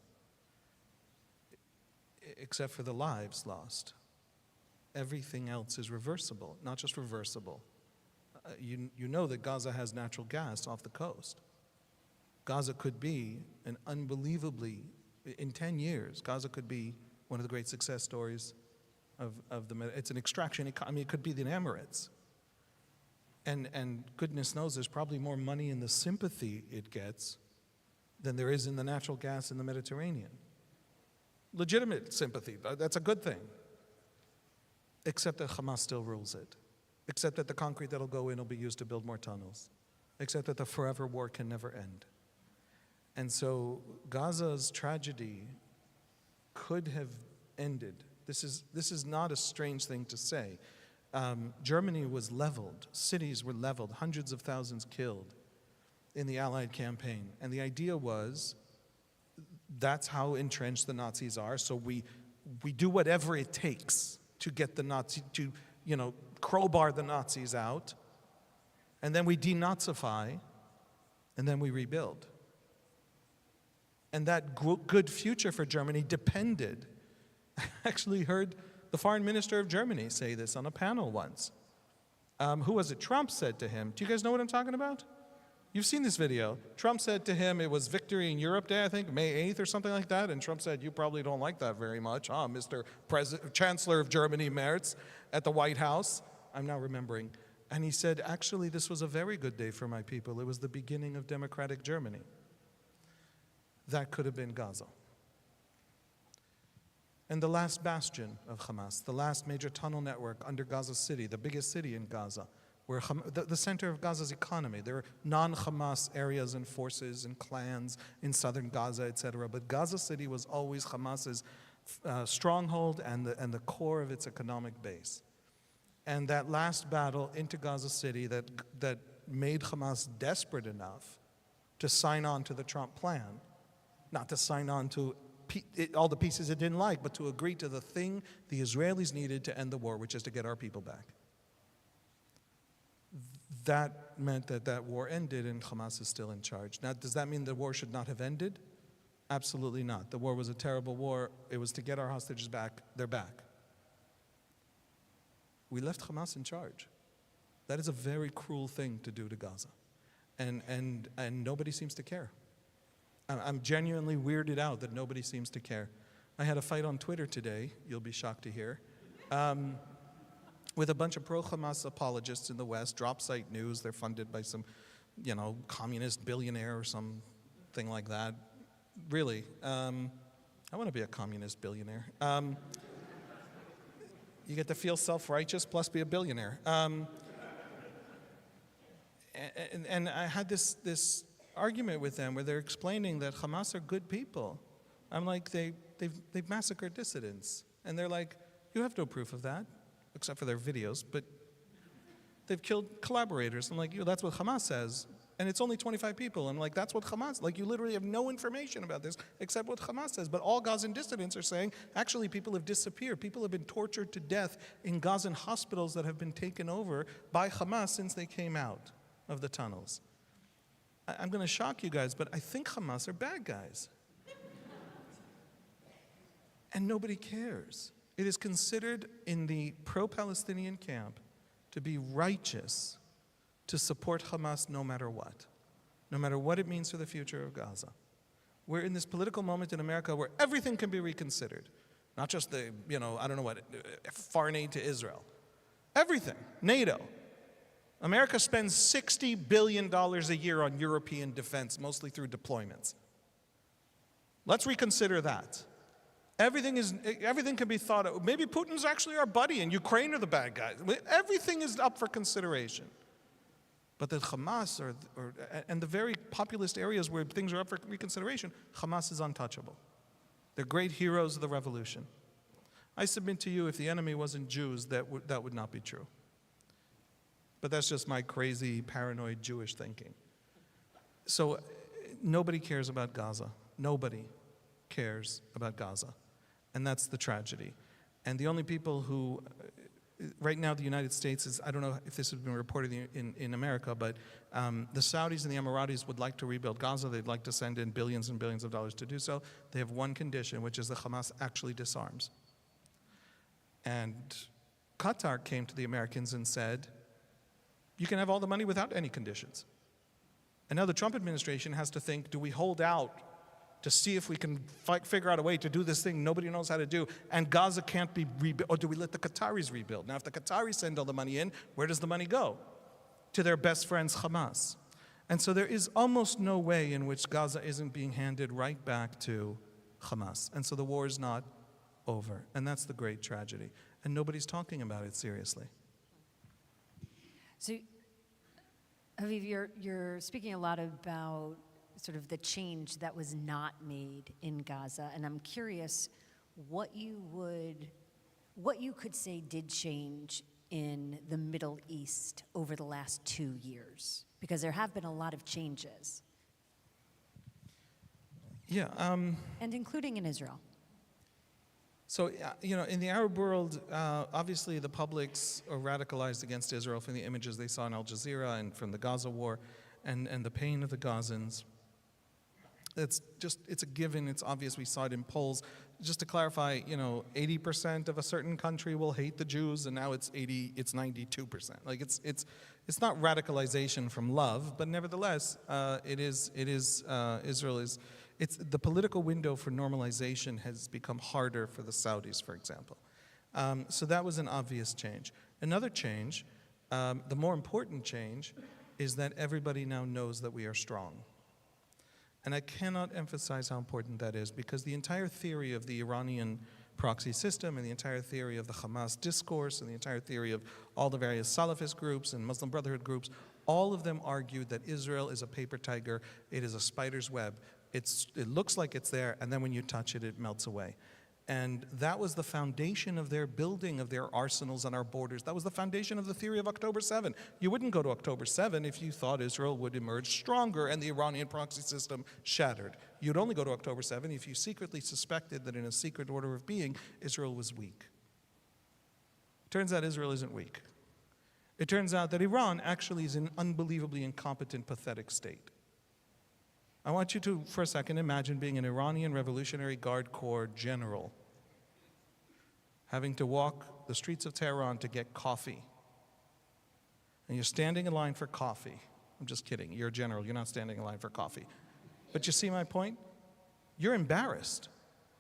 except for the lives lost, everything else is reversible. Not just reversible. You know that Gaza has natural gas off the coast. Gaza could be an unbelievably, in 10 years, Gaza could be one of the great success stories of the, it's an extraction, it could be the Emirates. And goodness knows there's probably more money in the sympathy it gets than there is in the natural gas in the Mediterranean. Legitimate sympathy, that's a good thing. Except that Hamas still rules it. Except that the concrete that'll go in will be used to build more tunnels. Except that the forever war can never end. And so Gaza's tragedy could have ended. This is not a strange thing to say. Germany was leveled. Cities were leveled. Hundreds of thousands killed in the Allied campaign. And the idea was, that's how entrenched the Nazis are, so we do whatever it takes to get the Nazi, to, crowbar the Nazis out, and then we denazify, and then we rebuild. And that good future for Germany depended. I actually heard the foreign minister of Germany say this on a panel once. Who was it? Trump said to him, do you guys know what I'm talking about? You've seen this video. Trump said to him, it was Victory in Europe Day, I think, May 8th or something like that, and Trump said, you probably don't like that very much, huh, Mr. Chancellor of Germany, Merz, at the White House. I'm now remembering. And he said, actually, this was a very good day for my people. It was the beginning of democratic Germany. That could have been Gaza. And the last bastion of Hamas, the last major tunnel network under Gaza City, the biggest city in Gaza, where the center of Gaza's economy. There are non-Hamas areas and forces and clans in southern Gaza, etc. But Gaza City was always Hamas's stronghold and the core of its economic base. And that last battle into Gaza City that made Hamas desperate enough to sign on to the Trump plan, not to sign on to all the pieces it didn't like, but to agree to the thing the Israelis needed to end the war, which is to get our people back. That meant that war ended and Hamas is still in charge. Now, does that mean the war should not have ended? Absolutely not. The war was a terrible war. It was to get our hostages back. They're back. We left Hamas in charge. That is a very cruel thing to do to Gaza. And nobody seems to care. I'm genuinely weirded out that nobody seems to care I had a fight on Twitter today, you'll be shocked to hear, with a bunch of pro-Hamas apologists in the West, drop site news. They're funded by some, communist billionaire or something like that. Really, I want to be a communist billionaire. You get to feel self-righteous plus be a billionaire. And I had this argument with them where they're explaining that Hamas are good people. I'm like, they've massacred dissidents. And they're like, you have no proof of that, except for their videos, but they've killed collaborators. I'm like, that's what Hamas says. And it's only 25 people. I'm like, that's what Hamas, you literally have no information about this except what Hamas says. But all Gazan dissidents are saying, actually, people have disappeared. People have been tortured to death in Gazan hospitals that have been taken over by Hamas since they came out of the tunnels. I'm going to shock you guys, but I think Hamas are bad guys. And nobody cares. It is considered in the pro-Palestinian camp to be righteous to support Hamas no matter what it means for the future of Gaza. We're in this political moment in America where everything can be reconsidered. Not just the, foreign aid to Israel. Everything. NATO. America spends $60 billion a year on European defense, mostly through deployments. Let's reconsider that. Everything can be thought of. Maybe Putin's actually our buddy and Ukraine are the bad guys. Everything is up for consideration. But the Hamas and the very populist areas where things are up for reconsideration, Hamas is untouchable. They're great heroes of the revolution. I submit to you, if the enemy wasn't Jews, that would not be true. But that's just my crazy, paranoid Jewish thinking. So nobody cares about Gaza. Nobody cares about Gaza. And that's the tragedy. And the only people who, right now the United States is, I don't know if this has been reported in America, but the Saudis and the Emiratis would like to rebuild Gaza. They'd like to send in billions and billions of dollars to do so. They have one condition, which is that Hamas actually disarms. And Qatar came to the Americans and said, you can have all the money without any conditions. And now the Trump administration has to think, do we hold out to see if we can figure out a way to do this thing nobody knows how to do, and Gaza can't be rebuilt, or do we let the Qataris rebuild? Now, if the Qataris send all the money in, where does the money go? To their best friends, Hamas. And so there is almost no way in which Gaza isn't being handed right back to Hamas. And so the war is not over. And that's the great tragedy. And nobody's talking about it seriously. So, Haviv, you're speaking a lot about sort of the change that was not made in Gaza, and I'm curious what you could say did change in the Middle East over the last 2 years, because there have been a lot of changes. Yeah. And including in Israel. So, in the Arab world, obviously the publics are radicalized against Israel from the images they saw in Al Jazeera and from the Gaza war and the pain of the Gazans. It's a given, it's obvious, we saw it in polls. Just to clarify, 80% of a certain country will hate the Jews, and now it's 92%. Like it's not radicalization from love, but nevertheless, Israel is, the political window for normalization has become harder for the Saudis, for example. So that was an obvious change. Another change, the more important change, is that everybody now knows that we are strong. And I cannot emphasize how important that is, because the entire theory of the Iranian proxy system and the entire theory of the Hamas discourse and the entire theory of all the various Salafist groups and Muslim Brotherhood groups, all of them argued that Israel is a paper tiger, it is a spider's web. It looks like it's there, and then when you touch it, it melts away. And that was the foundation of their building of their arsenals on our borders. That was the foundation of the theory of October 7. You wouldn't go to October 7 if you thought Israel would emerge stronger and the Iranian proxy system shattered. You'd only go to October 7 if you secretly suspected that in a secret order of being, Israel was weak. Turns out Israel isn't weak. It turns out that Iran actually is an unbelievably incompetent, pathetic state. I want you to, for a second, imagine being an Iranian Revolutionary Guard Corps general, having to walk the streets of Tehran to get coffee. And you're standing in line for coffee. I'm just kidding. You're a general. You're not standing in line for coffee. But you see my point? You're embarrassed.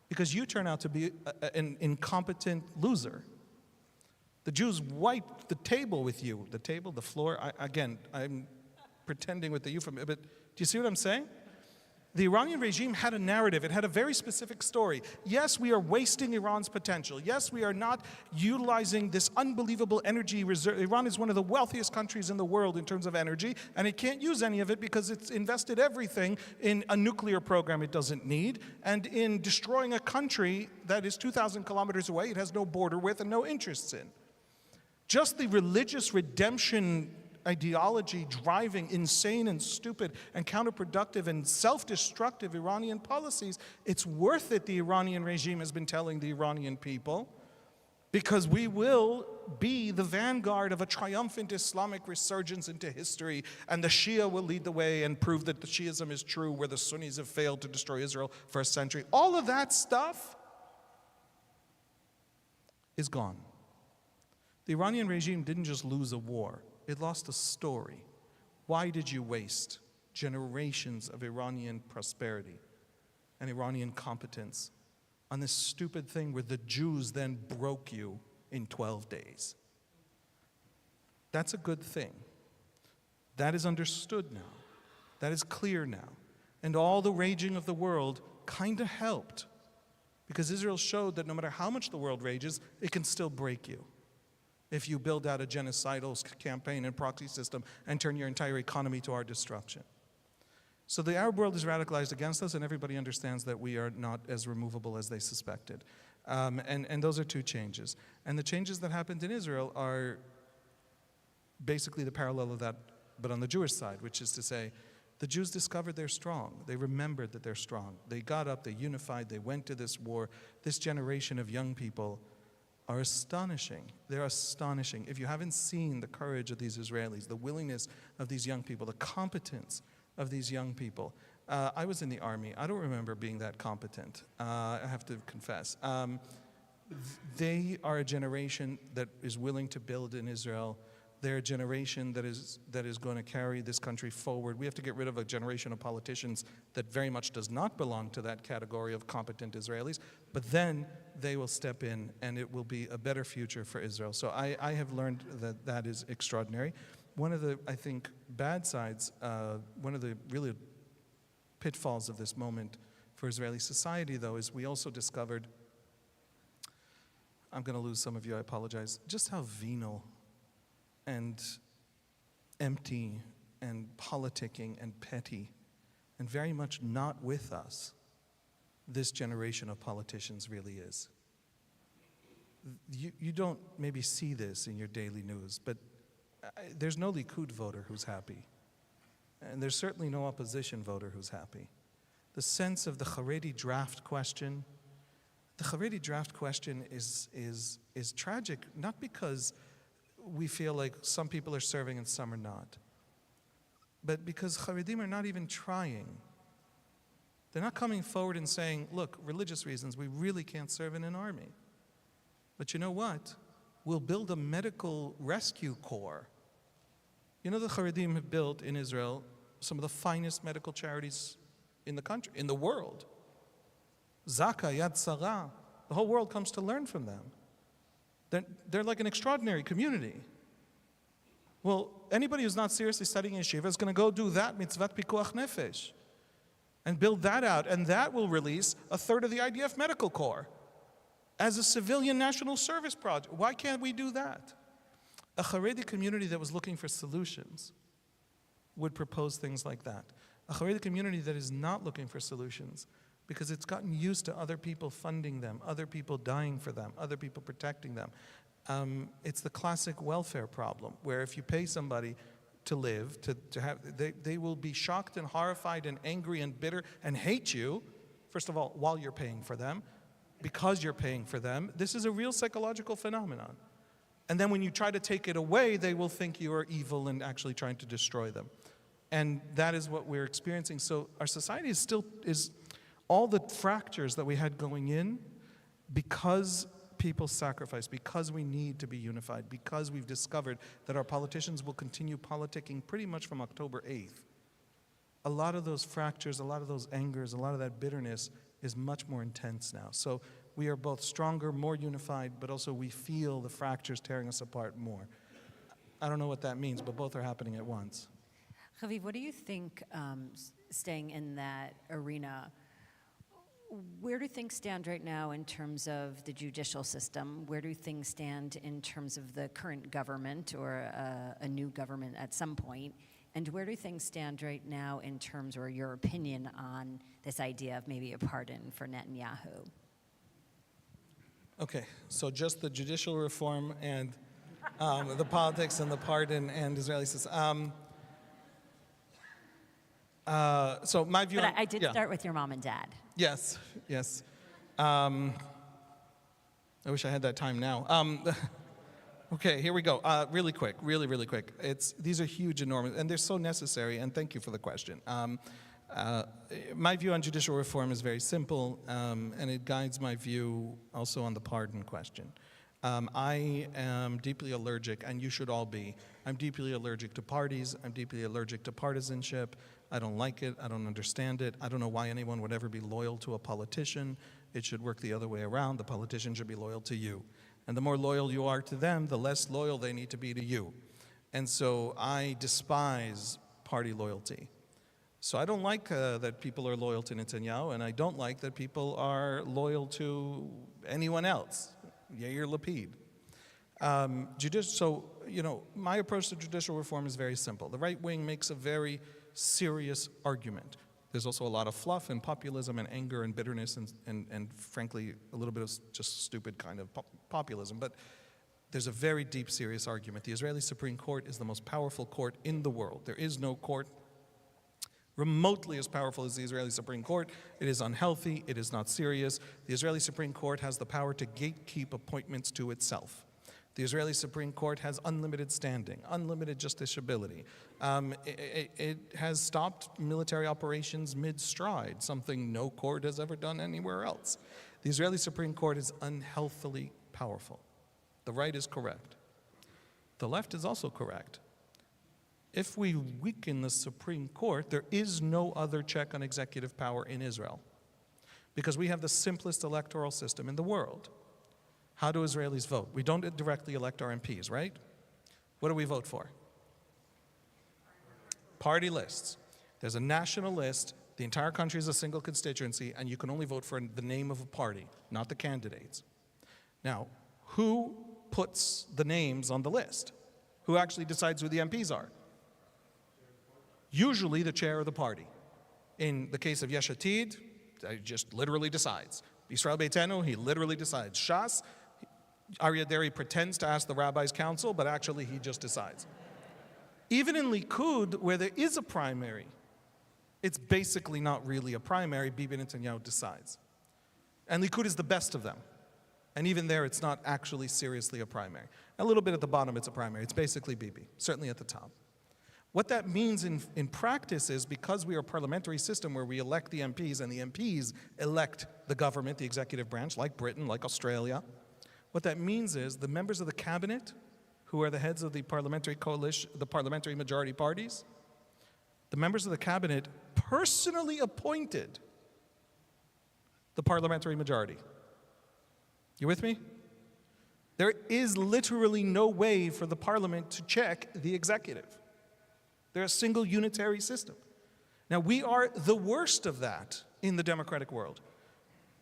because you turn out to be an incompetent loser. The Jews wiped the table with you. The table, the floor. I'm pretending with the euphemism, but do you see what I'm saying? The Iranian regime had a narrative. It had a very specific story. Yes, we are wasting Iran's potential. Yes, we are not utilizing this unbelievable energy reserve. Iran is one of the wealthiest countries in the world in terms of energy, and it can't use any of it because it's invested everything in a nuclear program it doesn't need and in destroying a country that is 2,000 kilometers away, it has no border with and no interests in. Just the religious redemption ideology driving insane and stupid and counterproductive and self-destructive Iranian policies, it's worth it, the Iranian regime has been telling the Iranian people, because we will be the vanguard of a triumphant Islamic resurgence into history, and the Shia will lead the way and prove that the Shiism is true where the Sunnis have failed to destroy Israel for a century. All of that stuff is gone. The Iranian regime didn't just lose a war. It lost a story. Why did you waste generations of Iranian prosperity and Iranian competence on this stupid thing where the Jews then broke you in 12 days? That's a good thing. That is understood now. That is clear now. And all the raging of the world kind of helped, because Israel showed that no matter how much the world rages, it can still break you if you build out a genocidal campaign and proxy system and turn your entire economy to our destruction. So the Arab world is radicalized against us, and everybody understands that we are not as removable as they suspected. And those are two changes. And the changes that happened in Israel are basically the parallel of that, but on the Jewish side, which is to say, the Jews discovered they're strong. They remembered that they're strong. They got up, they unified, they went to this war. This generation of young people are astonishing. They're astonishing. If you haven't seen the courage of these Israelis, the willingness of these young people, the competence of these young people. I was in the army. I don't remember being that competent, I have to confess. They are a generation that is willing to build in Israel. They're a generation that is going to carry this country forward. We have to get rid of a generation of politicians that very much does not belong to that category of competent Israelis, but then they will step in and it will be a better future for Israel. So I have learned that that is extraordinary. One of the, I think, bad sides, one of the really pitfalls of this moment for Israeli society, though, is we also discovered, I'm going to lose some of you, I apologize, just how venal and empty and politicking and petty and very much not with us this generation of politicians really is. You don't maybe see this in your daily news, but there's no Likud voter who's happy. And there's certainly no opposition voter who's happy. The sense of the Haredi draft question, the Haredi draft question is tragic, not because we feel like some people are serving and some are not, but because Haredim are not even trying. They're not coming forward and saying, look, religious reasons, we really can't serve in an army. But you know what? We'll build a medical rescue corps. You know, the Haredim have built in Israel some of the finest medical charities in the country, in the world. Zaka, Yad Sarah, the whole world comes to learn from them. They're like an extraordinary community. Well, anybody who's not seriously studying yeshiva is going to go do that mitzvat pikuach nefesh and build that out, and that will release a third of the IDF Medical Corps as a civilian national service project. Why can't we do that? A Haredi community that was looking for solutions would propose things like that. A Haredi community that is not looking for solutions because it's gotten used to other people funding them, other people dying for them, other people protecting them. It's the classic welfare problem, where if you pay somebody to live, to have, they will be shocked and horrified and angry and bitter and hate you, first of all, while you're paying for them, because you're paying for them. This is a real psychological phenomenon. And then when you try to take it away, they will think you are evil and actually trying to destroy them. And that is what we're experiencing. So our society is still, all the fractures that we had going in, because people sacrifice, because we need to be unified, because we've discovered that our politicians will continue politicking pretty much from October 8th. A lot of those fractures, a lot of those angers, a lot of that bitterness is much more intense now. So we are both stronger, more unified, but also we feel the fractures tearing us apart more. I don't know what that means, but both are happening at once. Haviv, what do you think, staying in that arena, where do things stand right now in terms of the judicial system? Where do things stand in terms of the current government or a new government at some point? And where do things stand right now in terms, or your opinion on this idea of maybe a pardon for Netanyahu? Okay, so just the judicial reform and the politics and the pardon and Israeli system. So my view. But I did start with your mom and dad. Yes, yes. I wish I had that time now. Okay, here we go. Really quick, really quick. These are huge, enormous, and they're so necessary, and thank you for the question. My view on judicial reform is very simple, and it guides my view also on the pardon question. I am deeply allergic, and you should all be. I'm deeply allergic to parties. I'm deeply allergic to partisanship. I don't like it. I don't understand it. I don't know why anyone would ever be loyal to a politician. It should work the other way around. The politician should be loyal to you. And the more loyal you are to them, the less loyal they need to be to you. And so I despise party loyalty. So I don't like that people are loyal to Netanyahu, and I don't like that people are loyal to anyone else, Yair Lapid. So, my approach to judicial reform is very simple. The right wing makes a very serious argument. There's also a lot of fluff and populism and anger and bitterness and frankly, a little bit of just stupid kind of populism. But there's a very deep, serious argument. The Israeli Supreme Court is the most powerful court in the world. There is no court remotely as powerful as the Israeli Supreme Court. It is unhealthy. It is not serious. The Israeli Supreme Court has the power to gatekeep appointments to itself. The Israeli Supreme Court has unlimited standing, unlimited justiciability. It has stopped military operations mid-stride, something no court has ever done anywhere else. The Israeli Supreme Court is unhealthily powerful. The right is correct. The left is also correct. If we weaken the Supreme Court, there is no other check on executive power in Israel, because we have the simplest electoral system in the world. How do Israelis vote? We don't directly elect our MPs, right? What do we vote for? Party lists. There's a national list. The entire country is a single constituency, and you can only vote for the name of a party, not the candidates. Now, who puts the names on the list? Who actually decides who the MPs are? Usually the chair of the party. In the case of Yesh Atid, he just literally decides. Yisrael Beitenu, he literally decides. Shas, Aryeh Deri pretends to ask the Rabbi's Council, but actually he just decides. Even in Likud, where there is a primary, it's basically not really a primary. Bibi Netanyahu decides. And Likud is the best of them. And even there, it's not actually seriously a primary. A little bit at the bottom, it's a primary. It's basically Bibi, certainly at the top. What that means in practice is, because we are a parliamentary system where we elect the MPs and the MPs elect the government, the executive branch, like Britain, like Australia, what that means is the members of the cabinet, who are the heads of the parliamentary coalition, the parliamentary majority parties, the members of the cabinet personally appointed the parliamentary majority. You with me? There is literally no way for the parliament to check the executive. They're a single unitary system. Now, we are the worst of that in the democratic world.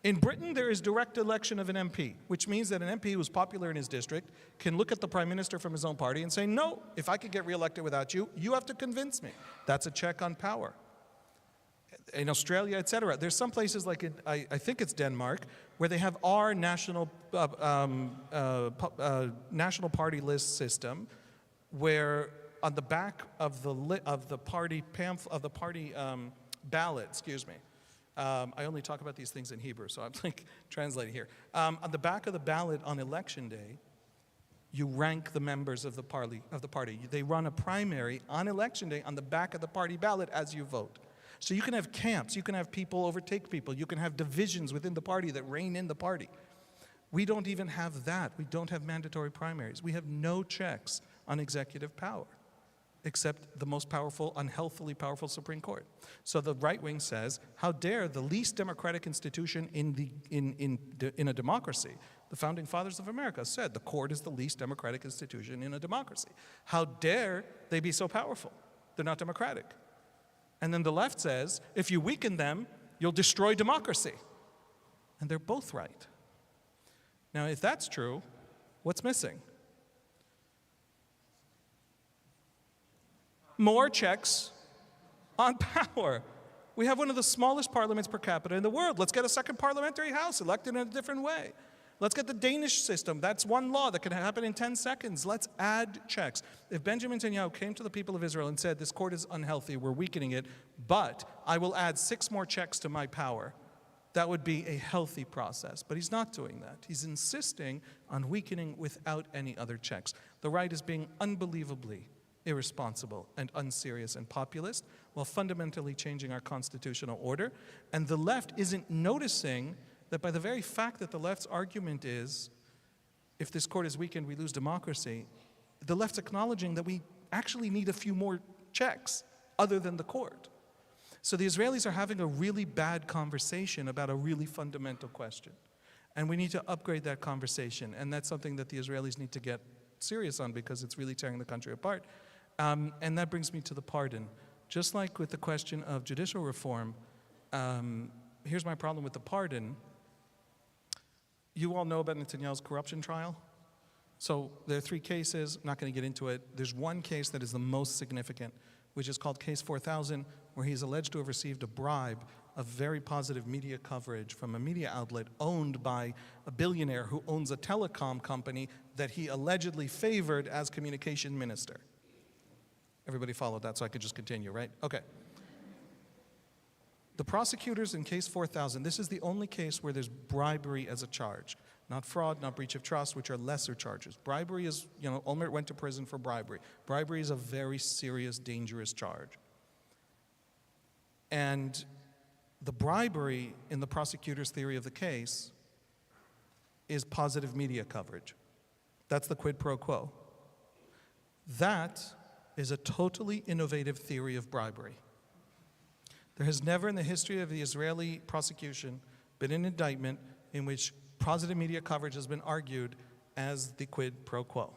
In Britain, there is direct election of an MP, which means that an MP who's popular in his district can look at the prime minister from his own party and say, no, if I could get reelected without you, you have to convince me. That's a check on power. In Australia, et cetera, there's some places like I think it's Denmark, where they have our national party list system, where on the back of the party ballot, excuse me. I only talk about these things in Hebrew, so I'm like translating here. On the back of the ballot on election day, you rank the members of the party. They run a primary on election day on the back of the party ballot as you vote. So you can have camps, you can have people overtake people, you can have divisions within the party that reign in the party. We don't even have that. We don't have mandatory primaries. We have no checks on executive power. except the most powerful, unhealthily powerful Supreme Court. So the right wing says, how dare the least democratic institution in a democracy? The founding fathers of America said the court is the least democratic institution in a democracy. How dare they be so powerful? They're not democratic. And then the left says, if you weaken them, you'll destroy democracy. And they're both right. Now, if that's true, what's missing? More checks on power. We have one of the smallest parliaments per capita in the world. Let's get a second parliamentary house elected in a different way. Let's get the Danish system. That's one law that can happen in 10 seconds. Let's add checks. If Benjamin Netanyahu came to the people of Israel and said, this court is unhealthy, we're weakening it, but I will add 6 more checks to my power, that would be a healthy process. But he's not doing that. He's insisting on weakening without any other checks. The right is being unbelievably irresponsible and unserious and populist while fundamentally changing our constitutional order. And the left isn't noticing that by the very fact that the left's argument is, if this court is weakened, we lose democracy, the left's acknowledging that we actually need a few more checks other than the court. So the Israelis are having a really bad conversation about a really fundamental question. And we need to upgrade that conversation. And that's something that the Israelis need to get serious on because it's really tearing the country apart. And that brings me to the pardon. Just like with the question of judicial reform, here's my problem with the pardon. You all know about Netanyahu's corruption trial? So there are 3 cases, I'm not going to get into it. There's one case that is the most significant, which is called Case 4000, where he's alleged to have received a bribe of very positive media coverage from a media outlet owned by a billionaire who owns a telecom company that he allegedly favored as communication minister. Everybody followed that, so I could just continue, right? Okay. The prosecutors in Case 4000, this is the only case where there's bribery as a charge. Not fraud, not breach of trust, which are lesser charges. Bribery is, Olmert went to prison for bribery. Bribery is a very serious, dangerous charge. And the bribery in the prosecutor's theory of the case is positive media coverage. That's the quid pro quo. That is a totally innovative theory of bribery. There has never in the history of the Israeli prosecution been an indictment in which positive media coverage has been argued as the quid pro quo.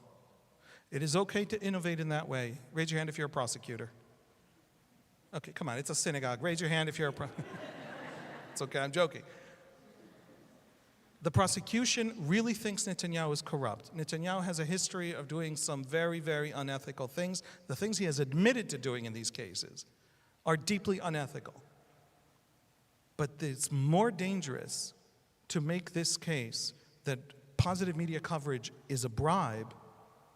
It is okay to innovate in that way. Raise your hand if you're a prosecutor. Okay, come on, it's a synagogue. Raise your hand if you're a It's okay, I'm joking. The prosecution really thinks Netanyahu is corrupt. Netanyahu has a history of doing some very, very unethical things. The things he has admitted to doing in these cases are deeply unethical. But it's more dangerous to make this case that positive media coverage is a bribe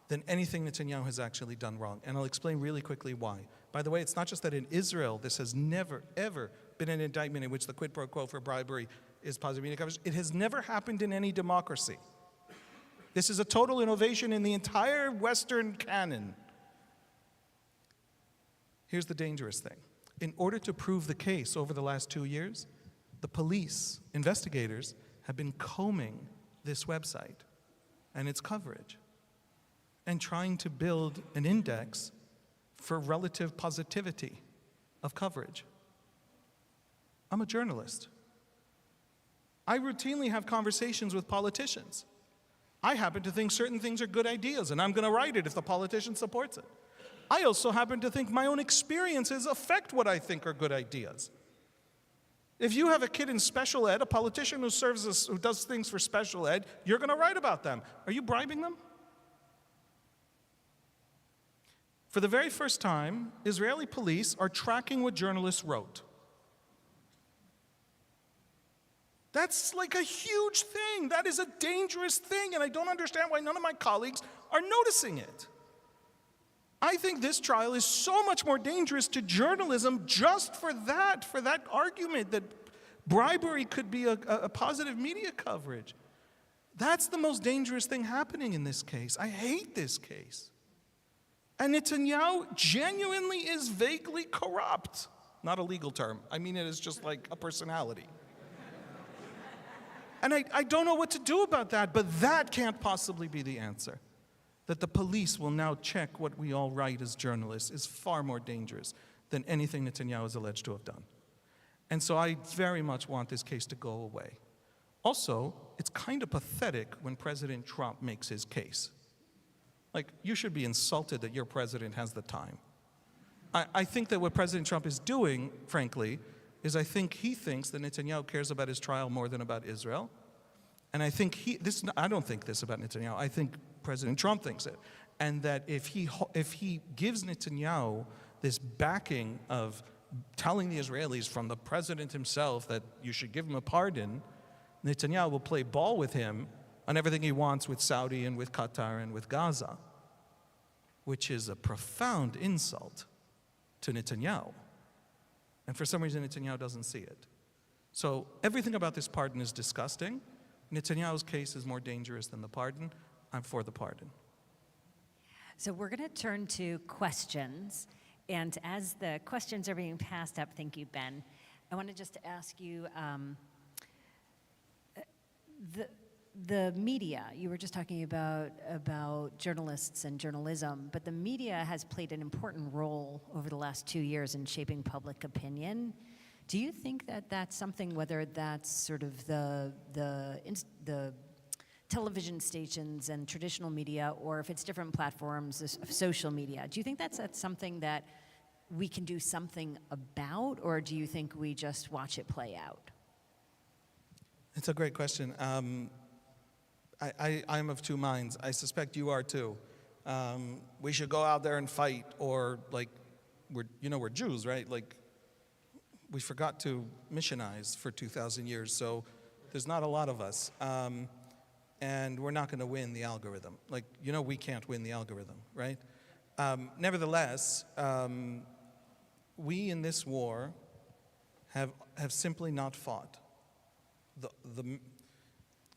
than anything Netanyahu has actually done wrong. And I'll explain really quickly why. By the way, it's not just that in Israel this has never, ever been an indictment in which the quid pro quo for bribery is positive media coverage. It has never happened in any democracy. This is a total innovation in the entire Western canon. Here's the dangerous thing. In order to prove the case over the last 2 years, the police, investigators, have been combing this website and its coverage and trying to build an index for relative positivity of coverage. I'm a journalist. I routinely have conversations with politicians. I happen to think certain things are good ideas, and I'm going to write it if the politician supports it. I also happen to think my own experiences affect what I think are good ideas. If you have a kid in special ed, a politician who does things for special ed, you're going to write about them. Are you bribing them? For the very first time, Israeli police are tracking what journalists wrote. That's like a huge thing. That is a dangerous thing, and I don't understand why none of my colleagues are noticing it. I think this trial is so much more dangerous to journalism just for that argument that bribery could be a positive media coverage. That's the most dangerous thing happening in this case. I hate this case. And Netanyahu genuinely is vaguely corrupt. Not a legal term. I mean it is just like a personality. And I don't know what to do about that, but that can't possibly be the answer. that the police will now check what we all write as journalists is far more dangerous than anything Netanyahu is alleged to have done. And so I very much want this case to go away. Also, it's kind of pathetic when President Trump makes his case. Like, you should be insulted that your president has the time. I think that what President Trump is doing, frankly, is I think he thinks that Netanyahu cares about his trial more than about Israel. And I think I don't think this about Netanyahu. I think President Trump thinks it. And that if he gives Netanyahu this backing of telling the Israelis from the president himself that you should give him a pardon, Netanyahu will play ball with him on everything he wants with Saudi and with Qatar and with Gaza, which is a profound insult to Netanyahu. And for some reason, Netanyahu doesn't see it. So everything about this pardon is disgusting. Netanyahu's case is more dangerous than the pardon. I'm for the pardon. So we're going to turn to questions. And as the questions are being passed up, thank you, Ben, I wanted just to ask you, the media, you were just talking about journalists and journalism, but the media has played an important role over the last 2 years in shaping public opinion. Do you think that that's something, whether that's sort of the television stations and traditional media, or if it's different platforms of social media, do you think that's something that we can do something about, or do you think we just watch it play out? It's a great question. I'm of two minds. I suspect you are too. We should go out there and fight, or like, we're Jews, right? Like, we forgot to missionize for 2,000 years, so there's not a lot of us. And we're not going to win the algorithm. Like, we can't win the algorithm, right? Nevertheless, we in this war have simply not fought.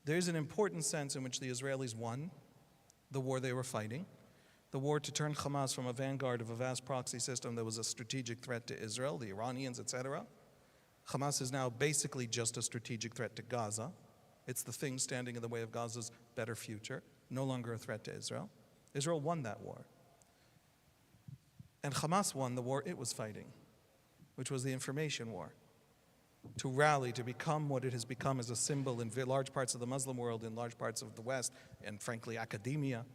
There's an important sense in which the Israelis won the war they were fighting, the war to turn Hamas from a vanguard of a vast proxy system that was a strategic threat to Israel, the Iranians, etc. Hamas is now basically just a strategic threat to Gaza. It's the thing standing in the way of Gaza's better future, no longer a threat to Israel. Israel won that war. And Hamas won the war it was fighting, which was the information war. To rally, to become what it has become as a symbol in large parts of the Muslim world, in large parts of the West, and frankly, academia.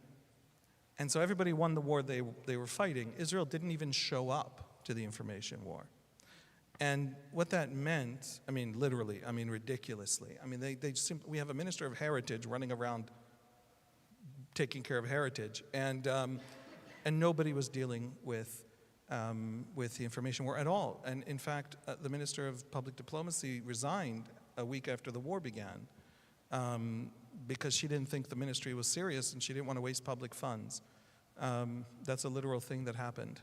And so everybody won the war they were fighting. Israel didn't even show up to the information war. And what that meant, literally, ridiculously. We have a minister of heritage running around taking care of heritage, and nobody was dealing with the information war at all. And in fact, the Minister of Public Diplomacy resigned a week after the war began because she didn't think the ministry was serious and she didn't want to waste public funds. That's a literal thing that happened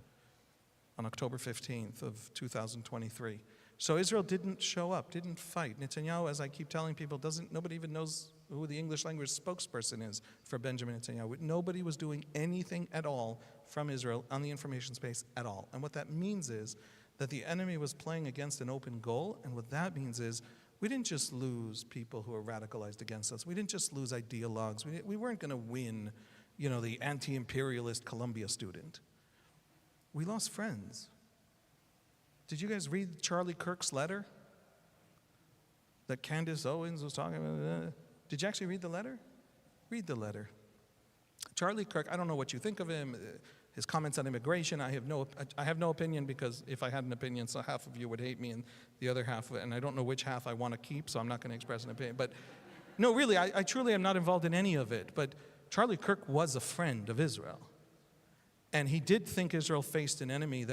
on October 15th of 2023. So Israel didn't show up, didn't fight. Netanyahu, as I keep telling people, nobody even knows who the English language spokesperson is for Benjamin Netanyahu. Nobody was doing anything at all from Israel on the information space at all. And what that means is that the enemy was playing against an open goal, and what that means is we didn't just lose people who are radicalized against us. We didn't just lose ideologues. We weren't going to win, the anti-imperialist Columbia student. We lost friends. Did you guys read Charlie Kirk's letter that Candace Owens was talking about? Did you actually read the letter? Read the letter. Charlie Kirk, I don't know what you think of him, his comments on immigration. I have no opinion, because if I had an opinion, so half of you would hate me and the other half, and I don't know which half I want to keep, so I'm not going to express an opinion. But no, really, I truly am not involved in any of it. But Charlie Kirk was a friend of Israel. And he did think Israel faced an enemy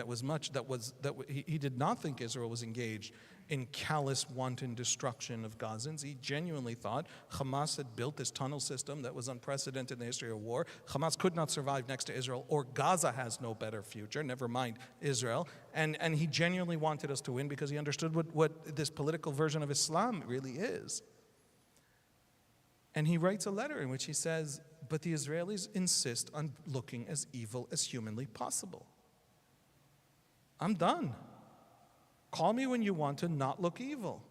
he did not think Israel was engaged in callous, wanton destruction of Gazans. He genuinely thought Hamas had built this tunnel system that was unprecedented in the history of war. Hamas could not survive next to Israel, or Gaza has no better future, never mind Israel. And he genuinely wanted us to win because he understood what this political version of Islam really is. And he writes a letter in which he says, but the Israelis insist on looking as evil as humanly possible. I'm done. Call me when you want to not look evil.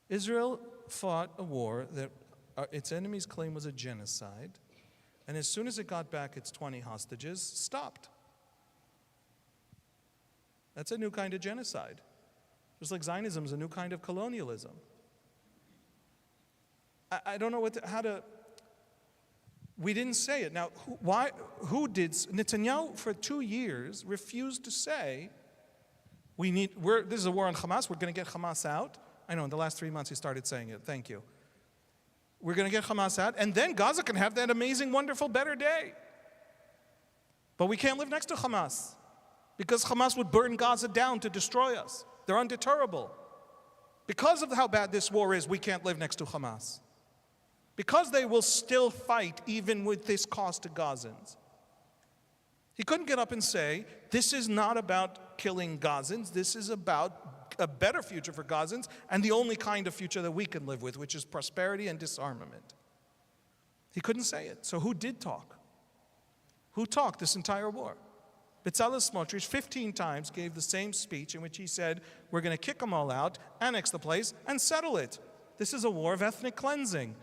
Israel fought a war that its enemies claim was a genocide, And as soon as it got back its 20 hostages, stopped. That's a new kind of genocide. Just like Zionism is a new kind of colonialism. I don't know we didn't say it. Now, Netanyahu for 2 years refused to say, this is a war on Hamas, we're going to get Hamas out. I know, in the last 3 months he started saying it, thank you. We're going to get Hamas out, and then Gaza can have that amazing, wonderful, better day. But we can't live next to Hamas, because Hamas would burn Gaza down to destroy us. They're undeterrable. Because of how bad this war is, we can't live next to Hamas. Because they will still fight even with this cost to Gazans. He couldn't get up and say, this is not about killing Gazans, this is about a better future for Gazans, and the only kind of future that we can live with, which is prosperity and disarmament. He couldn't say it. So who did talk? Who talked this entire war? Bezalel Smotrich 15 times gave the same speech in which he said, we're going to kick them all out, annex the place, and settle it. This is a war of ethnic cleansing,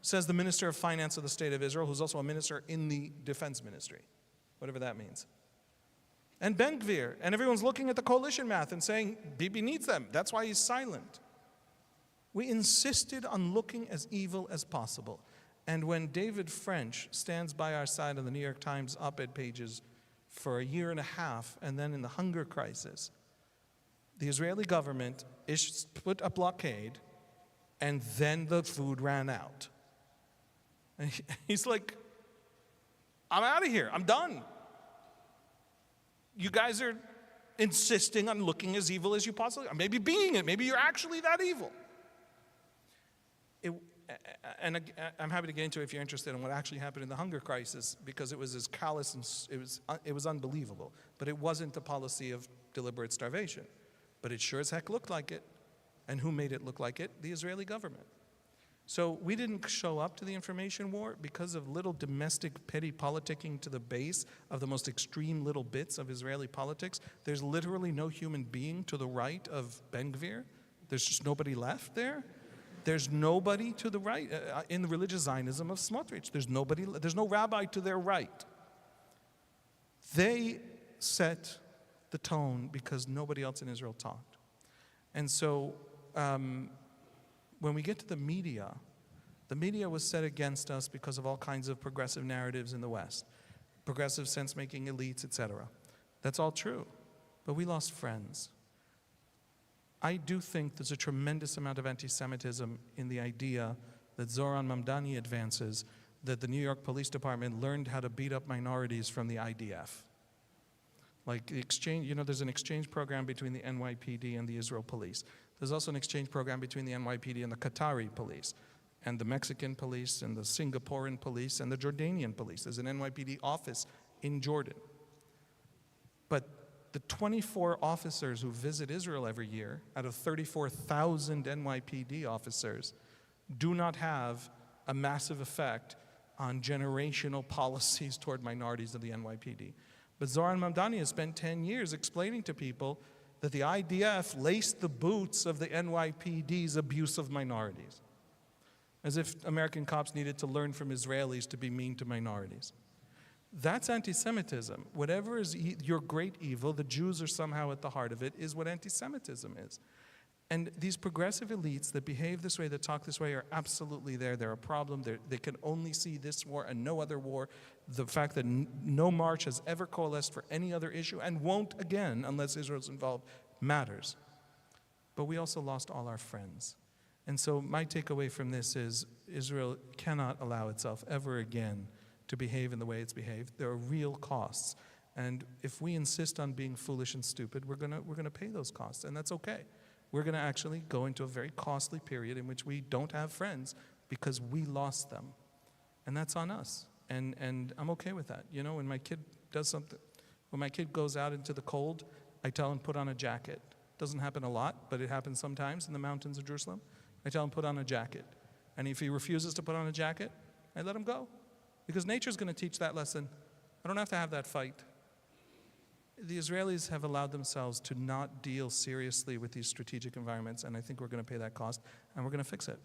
says the Minister of Finance of the State of Israel, who's also a minister in the Defense Ministry, whatever that means. And Ben Gvir, and everyone's looking at the coalition math and saying, Bibi needs them, that's why he's silent. We insisted on looking as evil as possible. And when David French stands by our side on the New York Times op-ed pages for a year and a half, and then in the hunger crisis, the Israeli government put a blockade, and then the food ran out. And he's like, I'm out of here, I'm done. You guys are insisting on looking as evil as you possibly are. Maybe being it, maybe you're actually that evil. I'm happy to get into it if you're interested in what actually happened in the hunger crisis, because it was as callous and it was unbelievable. But it wasn't a policy of deliberate starvation. But it sure as heck looked like it. And who made it look like it? The Israeli government. So we didn't show up to the information war because of little domestic petty politicking to the base of the most extreme little bits of Israeli politics. There's literally no human being to the right of Ben Gvir. There's just nobody left there. There's nobody to the right in the religious Zionism of Smotrich. There's no rabbi to their right. They set the tone because nobody else in Israel talked. And so when we get to the media was set against us because of all kinds of progressive narratives in the West, progressive sense-making elites, etc. That's all true, but we lost friends. I do think there's a tremendous amount of anti-Semitism in the idea that Zoran Mamdani advances that the New York Police Department learned how to beat up minorities from the IDF. Like the exchange, there's an exchange program between the NYPD and the Israel police. There's also an exchange program between the NYPD and the Qatari police, and the Mexican police, and the Singaporean police, and the Jordanian police. There's an NYPD office in Jordan. But the 24 officers who visit Israel every year, out of 34,000 NYPD officers, do not have a massive effect on generational policies toward minorities of the NYPD. But Zoran Mamdani has spent 10 years explaining to people that the IDF laced the boots of the NYPD's abuse of minorities, as if American cops needed to learn from Israelis to be mean to minorities. That's anti-Semitism. Whatever is your great evil, the Jews are somehow at the heart of it, is what anti-Semitism is. And these progressive elites that behave this way, that talk this way, are absolutely there. They're a problem. They can only see this war and no other war. The fact that no march has ever coalesced for any other issue and won't again unless Israel's involved matters. But we also lost all our friends. And so my takeaway from this is Israel cannot allow itself ever again to behave in the way it's behaved. There are real costs. And if we insist on being foolish and stupid, we're gonna pay those costs, and that's okay. We're going to actually go into a very costly period in which we don't have friends because we lost them. And that's on us. And I'm okay with that. When my kid does something, when my kid goes out into the cold, I tell him put on a jacket. Doesn't happen a lot, but it happens sometimes in the mountains of Jerusalem. I tell him put on a jacket. And if he refuses to put on a jacket, I let him go. Because nature's going to teach that lesson. I don't have to have that fight. The Israelis have allowed themselves to not deal seriously with these strategic environments, and I think we're going to pay that cost, and we're going to fix it.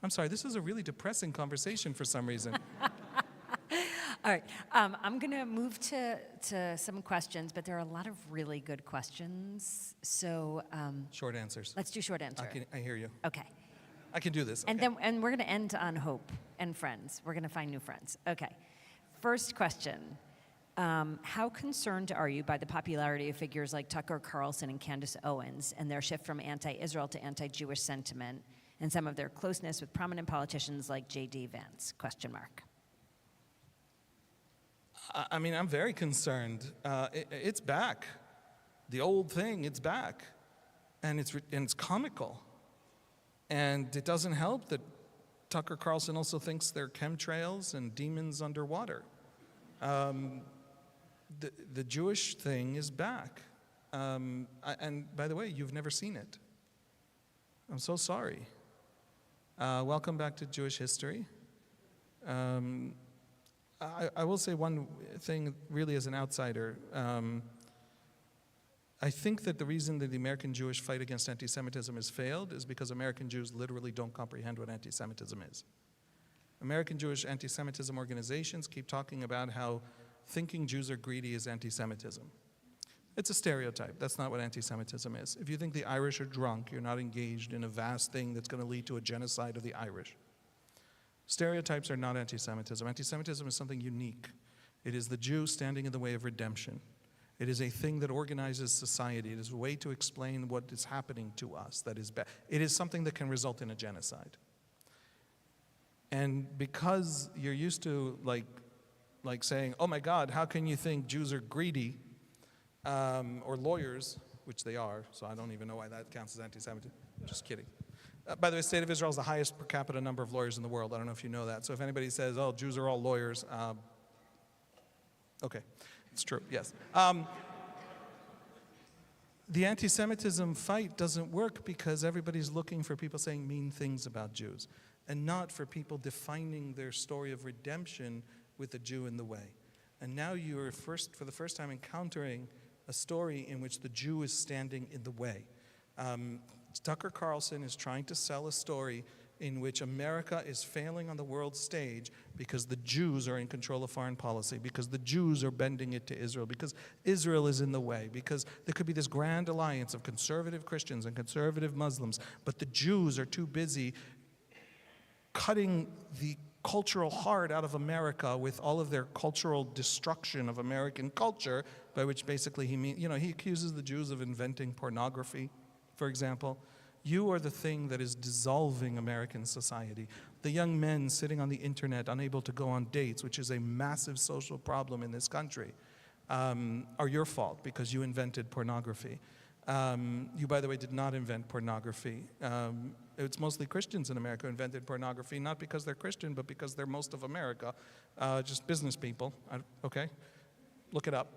I'm sorry, this is a really depressing conversation for some reason. All right, I'm going to move to some questions, but there are a lot of really good questions. So Short answers. let's do short answer. I hear you. Okay. I can do this. And okay. then we're going to end on hope and friends. We're going to find new friends. Okay. First question. How concerned are you by the popularity of figures like Tucker Carlson and Candace Owens and their shift from anti-Israel to anti-Jewish sentiment and some of their closeness with prominent politicians like J.D. Vance? Question mark. I mean, I'm very concerned. It's back. The old thing, it's back. And it's comical. And it doesn't help that Tucker Carlson also thinks they're chemtrails and demons underwater. The Jewish thing is back. And by the way, you've never seen it. I'm so sorry. Welcome back to Jewish history. I will say one thing really as an outsider. I think that the reason that the American Jewish fight against anti-Semitism has failed is because American Jews literally don't comprehend what anti-Semitism is. American Jewish anti-Semitism organizations keep talking about how thinking Jews are greedy is anti-Semitism. It's a stereotype. That's not what anti-Semitism is. If you think the Irish are drunk, you're not engaged in a vast thing that's going to lead to a genocide of the Irish. Stereotypes are not anti-Semitism. Anti-Semitism is something unique. It is the Jew standing in the way of redemption. It is a thing that organizes society. It is a way to explain what is happening to us that is bad. It is something that can result in a genocide. And because you're used to like saying, oh my God, how can you think Jews are greedy or lawyers, which they are, so I don't even know why that counts as anti-Semitism. Just kidding. By the way, the state of Israel is the highest per capita number of lawyers in the world. I don't know if you know that. So if anybody says, oh, Jews are all lawyers, okay, it's true, yes. The anti-Semitism fight doesn't work because everybody's looking for people saying mean things about Jews and not for people defining their story of redemption with the Jew in the way. And now you are for the first time encountering a story in which the Jew is standing in the way. Tucker Carlson is trying to sell a story in which America is failing on the world stage because the Jews are in control of foreign policy, because the Jews are bending it to Israel, because Israel is in the way, because there could be this grand alliance of conservative Christians and conservative Muslims, but the Jews are too busy cutting the cultural heart out of America with all of their cultural destruction of American culture, by which basically he means, he accuses the Jews of inventing pornography, for example. You are the thing that is dissolving American society. The young men sitting on the internet, unable to go on dates, which is a massive social problem in this country, are your fault because you invented pornography. You, by the way, did not invent pornography. It's mostly Christians in America who invented pornography, not because they're Christian, but because they're most of America, just business people, okay? Look it up.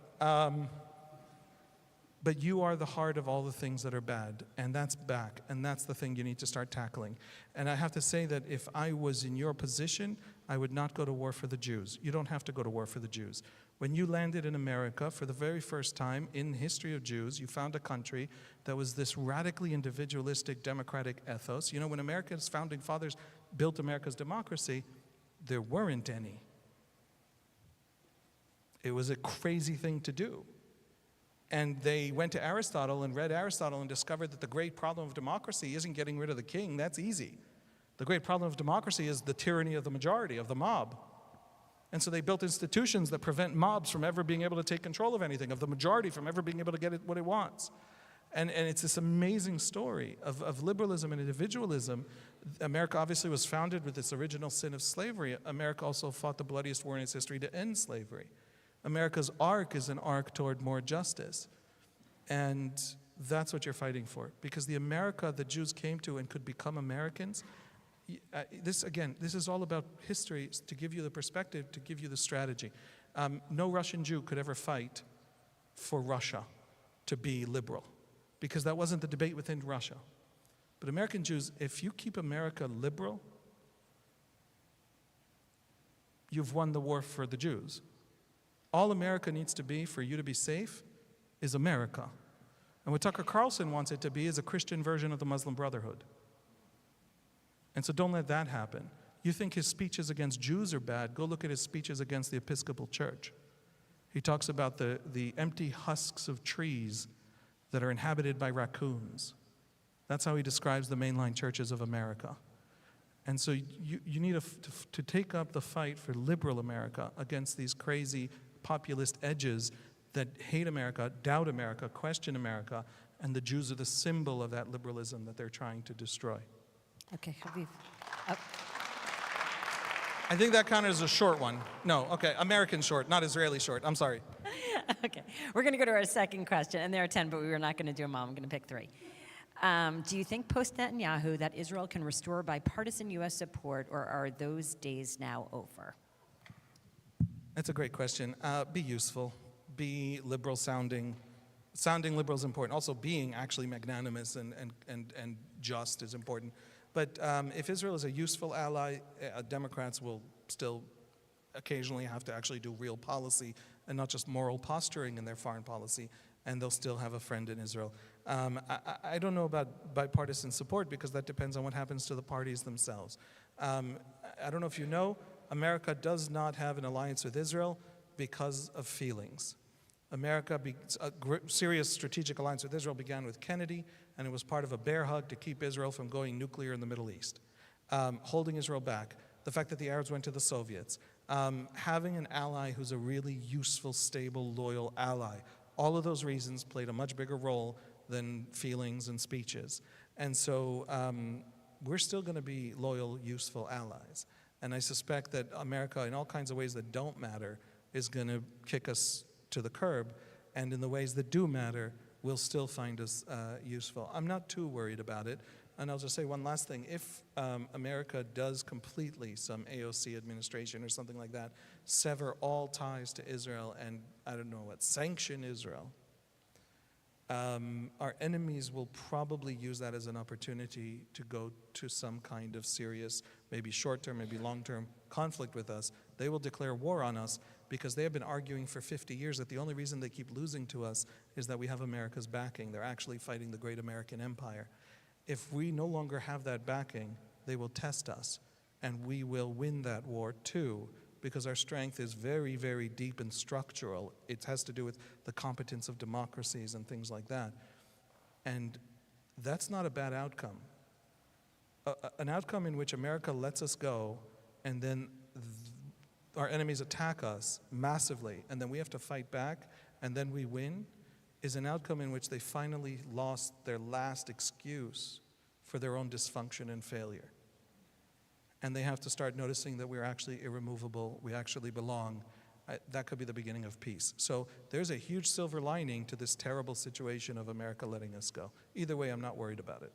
But you are the heart of all the things that are bad, and that's back, and that's the thing you need to start tackling. And I have to say that if I was in your position, I would not go to war for the Jews. You don't have to go to war for the Jews. When you landed in America for the very first time in the history of Jews, you found a country that was this radically individualistic democratic ethos. When America's founding fathers built America's democracy, there weren't any. It was a crazy thing to do. And they went to Aristotle and read Aristotle and discovered that the great problem of democracy isn't getting rid of the king. That's easy. The great problem of democracy is the tyranny of the majority, of the mob. And so they built institutions that prevent mobs from ever being able to take control of anything, of the majority from ever being able to get what it wants. And it's this amazing story of liberalism and individualism. America obviously was founded with this original sin of slavery. America also fought the bloodiest war in its history to end slavery. America's arc is an arc toward more justice. And that's what you're fighting for. Because the America the Jews came to and could become Americans, this is all about history, to give you the perspective, to give you the strategy. No Russian Jew could ever fight for Russia to be liberal, because that wasn't the debate within Russia. But American Jews, if you keep America liberal, you've won the war for the Jews. All America needs to be for you to be safe is America. And what Tucker Carlson wants it to be is a Christian version of the Muslim Brotherhood. And so don't let that happen. You think his speeches against Jews are bad? Go look at his speeches against the Episcopal Church. He talks about the empty husks of trees that are inhabited by raccoons. That's how he describes the mainline churches of America. And so you need to take up the fight for liberal America against these crazy populist edges that hate America, doubt America, question America, and the Jews are the symbol of that liberalism that they're trying to destroy. Okay, Haviv. Oh, I think that counted as a short one. No, okay, American short, not Israeli short. I'm sorry. okay, we're going to go to our second question, and there are 10, but we were not going to do them all. I'm going to pick 3. Do you think post-Netanyahu that Israel can restore bipartisan U.S. support, or are those days now over? That's a great question. Be useful. Be liberal sounding. Sounding liberal is important. Also, being actually magnanimous and just is important. But if Israel is a useful ally, Democrats will still occasionally have to actually do real policy and not just moral posturing in their foreign policy, and they'll still have a friend in Israel. I don't know about bipartisan support because that depends on what happens to the parties themselves. I don't know if you know, America does not have an alliance with Israel because of feelings. A serious strategic alliance with Israel began with Kennedy, and it was part of a bear hug to keep Israel from going nuclear in the Middle East, holding Israel back. The fact that the Arabs went to the Soviets, having an ally who's a really useful, stable, loyal ally. All of those reasons played a much bigger role than feelings and speeches. And so we're still going to be loyal, useful allies. And I suspect that America, in all kinds of ways that don't matter, is going to kick us to the curb. And in the ways that do matter, will still find us useful. I'm not too worried about it. And I'll just say one last thing. If America does completely, some AOC administration or something like that, sever all ties to Israel and, I don't know what, sanction Israel, our enemies will probably use that as an opportunity to go to some kind of serious, maybe short-term, maybe long-term conflict with us. They will declare war on us because they have been arguing for 50 years that the only reason they keep losing to us is that we have America's backing. They're actually fighting the great American empire. If we no longer have that backing, they will test us, and we will win that war too, because our strength is very, very deep and structural. It has to do with the competence of democracies and things like that. And that's not a bad outcome. An outcome in which America lets us go, and then our enemies attack us massively, and then we have to fight back, and then we win, is an outcome in which they finally lost their last excuse for their own dysfunction and failure. And they have to start noticing that we're actually irremovable, we actually belong. That could be the beginning of peace. So there's a huge silver lining to this terrible situation of America letting us go. Either way, I'm not worried about it.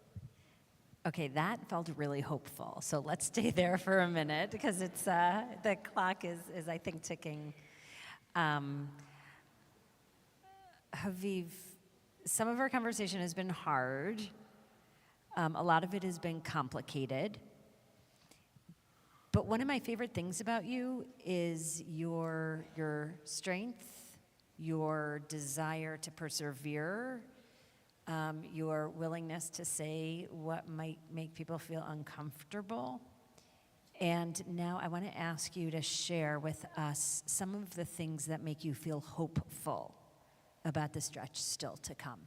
Okay, that felt really hopeful. So let's stay there for a minute because it's the clock is I think ticking. Haviv, some of our conversation has been hard. A lot of it has been complicated. But one of my favorite things about you is your strength, your desire to persevere, your willingness to say what might make people feel uncomfortable. And now I want to ask you to share with us some of the things that make you feel hopeful about the stretch still to come.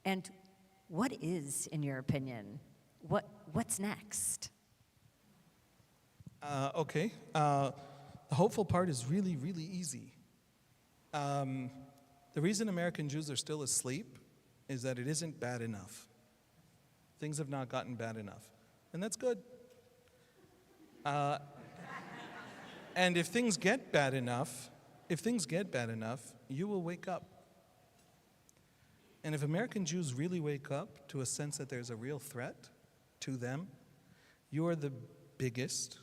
And what is, in your opinion, what's next? Okay. The hopeful part is really, really easy. The reason American Jews are still asleep is that it isn't bad enough. Things have not gotten bad enough. And that's good. And if things get bad enough, you will wake up. And if American Jews really wake up to a sense that there's a real threat to them, you are the biggest,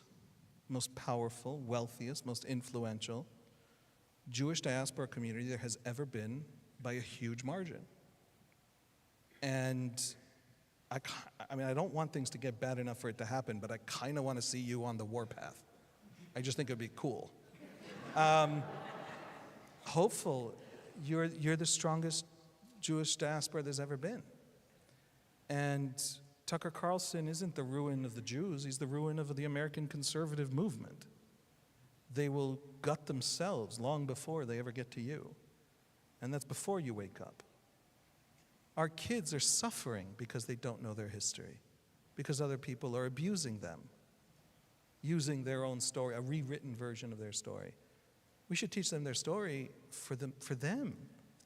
most powerful, wealthiest, most influential Jewish diaspora community there has ever been by a huge margin. And I don't want things to get bad enough for it to happen, but I kind of want to see you on the warpath. I just think it would be cool. Hopeful, you're the strongest Jewish diaspora there's ever been. And Tucker Carlson isn't the ruin of the Jews, he's the ruin of the American conservative movement. They will gut themselves long before they ever get to you. And that's before you wake up. Our kids are suffering because they don't know their history, because other people are abusing them, using their own story, a rewritten version of their story. We should teach them their story for them,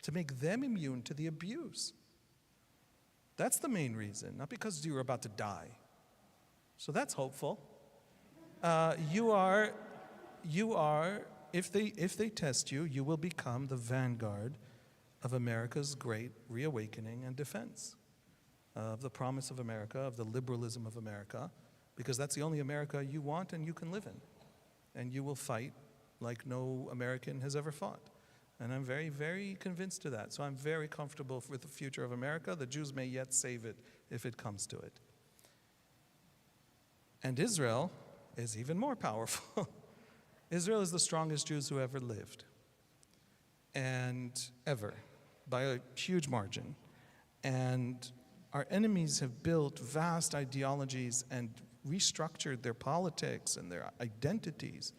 to make them immune to the abuse. That's the main reason, not because you're about to die. So that's hopeful. You are, if they test you, you will become the vanguard of America's great reawakening and defense of the promise of America, of the liberalism of America, because that's the only America you want and you can live in. And you will fight like no American has ever fought. And I'm very, very convinced of that. So I'm very comfortable with the future of America. The Jews may yet save it if it comes to it. And Israel is even more powerful. Israel is the strongest Jews who ever lived. And ever, by a huge margin. And our enemies have built vast ideologies and restructured their politics and their identities,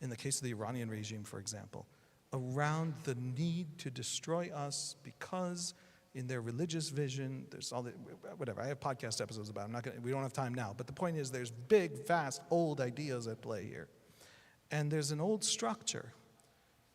in the case of the Iranian regime, for example, around the need to destroy us because in their religious vision, there's all the, whatever, I have podcast episodes about it. We don't have time now, but the point is there's big, vast, old ideas at play here. And there's an old structure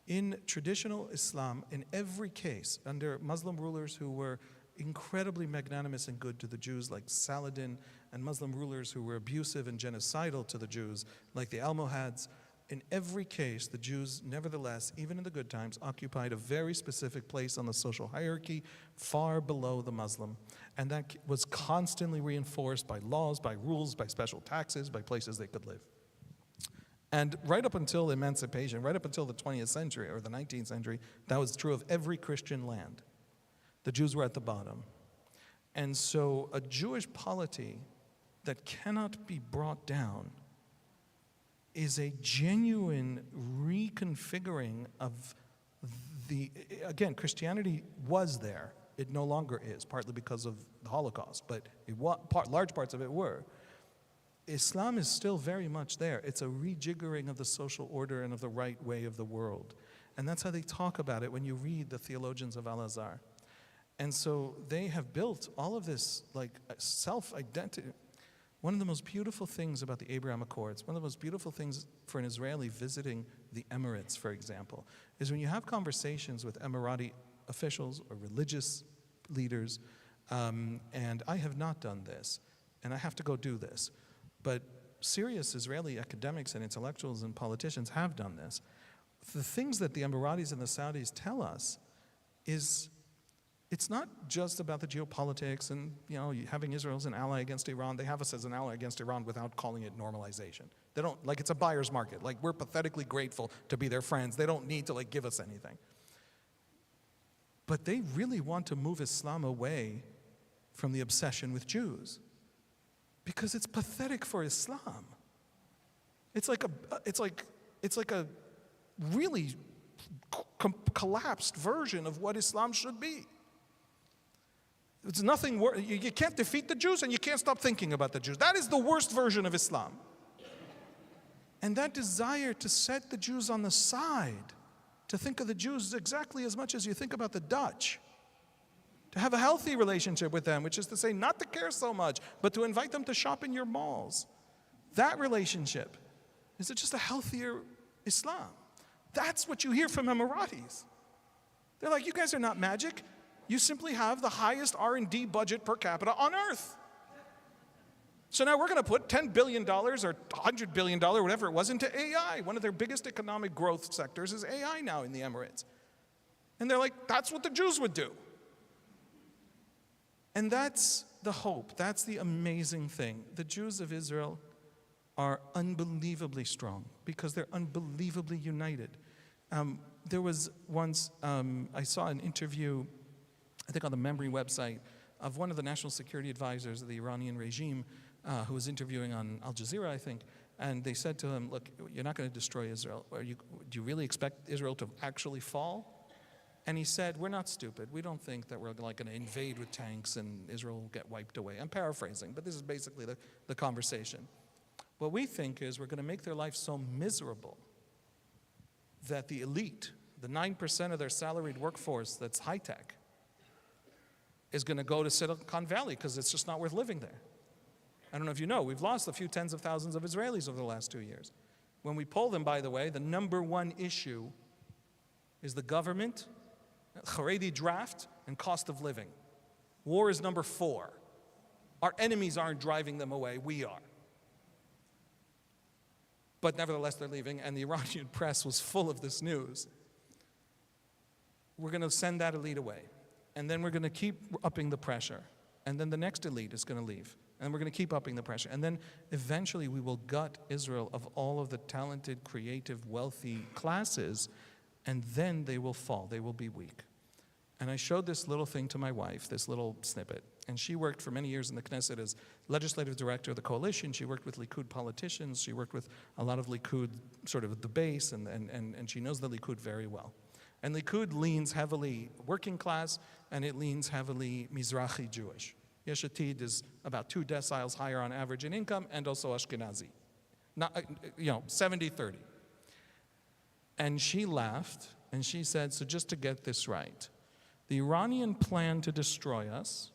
in traditional Islam, in every case, under Muslim rulers who were incredibly magnanimous and good to the Jews, like Saladin, and Muslim rulers who were abusive and genocidal to the Jews, like the Almohads. In every case, the Jews, nevertheless, even in the good times, occupied a very specific place on the social hierarchy, far below the Muslim. And that was constantly reinforced by laws, by rules, by special taxes, by places they could live. And right up until emancipation, right up until the 20th century or the 19th century, that was true of every Christian land. The Jews were at the bottom. And so a Jewish polity that cannot be brought down is a genuine reconfiguring of the, again, Christianity was there. It no longer is, partly because of the Holocaust, but large parts of it were. Islam is still very much there. It's a rejiggering of the social order and of the right way of the world. And that's how they talk about it when you read the theologians of Al-Azhar. And so they have built all of this like self-identity. One of the most beautiful things about the Abraham Accords, one of the most beautiful things for an Israeli visiting the Emirates, for example, is when you have conversations with Emirati officials or religious leaders, and I have not done this, and I have to go do this, but serious Israeli academics and intellectuals and politicians have done this. The things that the Emiratis and the Saudis tell us is it's not just about the geopolitics and, you know, having Israel as an ally against Iran. They have us as an ally against Iran without calling it normalization. They don't, like, it's a buyer's market. Like, we're pathetically grateful to be their friends. They don't need to, like, give us anything. But they really want to move Islam away from the obsession with Jews because it's pathetic for Islam. It's like a really collapsed version of what Islam should be. It's nothing worse. You can't defeat the Jews and you can't stop thinking about the Jews. That is the worst version of Islam. And that desire to set the Jews on the side, to think of the Jews exactly as much as you think about the Dutch, to have a healthy relationship with them, which is to say not to care so much, but to invite them to shop in your malls. That relationship, is it just a healthier Islam? That's what you hear from Emiratis. They're like, you guys are not magic. You simply have the highest R&D budget per capita on earth. So now we're going to put $10 billion or $100 billion, whatever it was, into AI. One of their biggest economic growth sectors is AI now in the Emirates. And they're like, that's what the Jews would do. And that's the hope. That's the amazing thing. The Jews of Israel are unbelievably strong because they're unbelievably united. There was once, I saw an interview, I think on the Memory website, of one of the national security advisors of the Iranian regime who was interviewing on Al Jazeera, I think, and they said to him, look, you're not going to destroy Israel. Do you really expect Israel to actually fall? And he said, we're not stupid. We don't think that we're like going to invade with tanks and Israel will get wiped away. I'm paraphrasing, but this is basically the conversation. What we think is we're going to make their life so miserable that the elite, the 9% of their salaried workforce that's high-tech, is going to go to Silicon Valley because it's just not worth living there. I don't know if you know, we've lost a few tens of thousands of Israelis over the last 2 years. When we poll them, by the way, the number one issue is the government, Haredi draft, and cost of living. War is number 4. Our enemies aren't driving them away, we are. But nevertheless, they're leaving, and the Iranian press was full of this news. We're going to send that elite away, and then we're going to keep upping the pressure, and then the next elite is going to leave, and we're going to keep upping the pressure, and then eventually we will gut Israel of all of the talented, creative, wealthy classes, and then they will fall, they will be weak. And I showed this little thing to my wife, this little snippet. And she worked for many years in the Knesset as legislative director of the coalition. She worked with Likud politicians. She worked with a lot of Likud, sort of the base, and she knows the Likud very well. And Likud leans heavily working class, and it leans heavily Mizrahi Jewish. Yesh Atid is about 2 deciles higher on average in income, and also Ashkenazi. Not, 70-30. And she laughed, and she said, so just to get this right, the Iranian plan to destroy us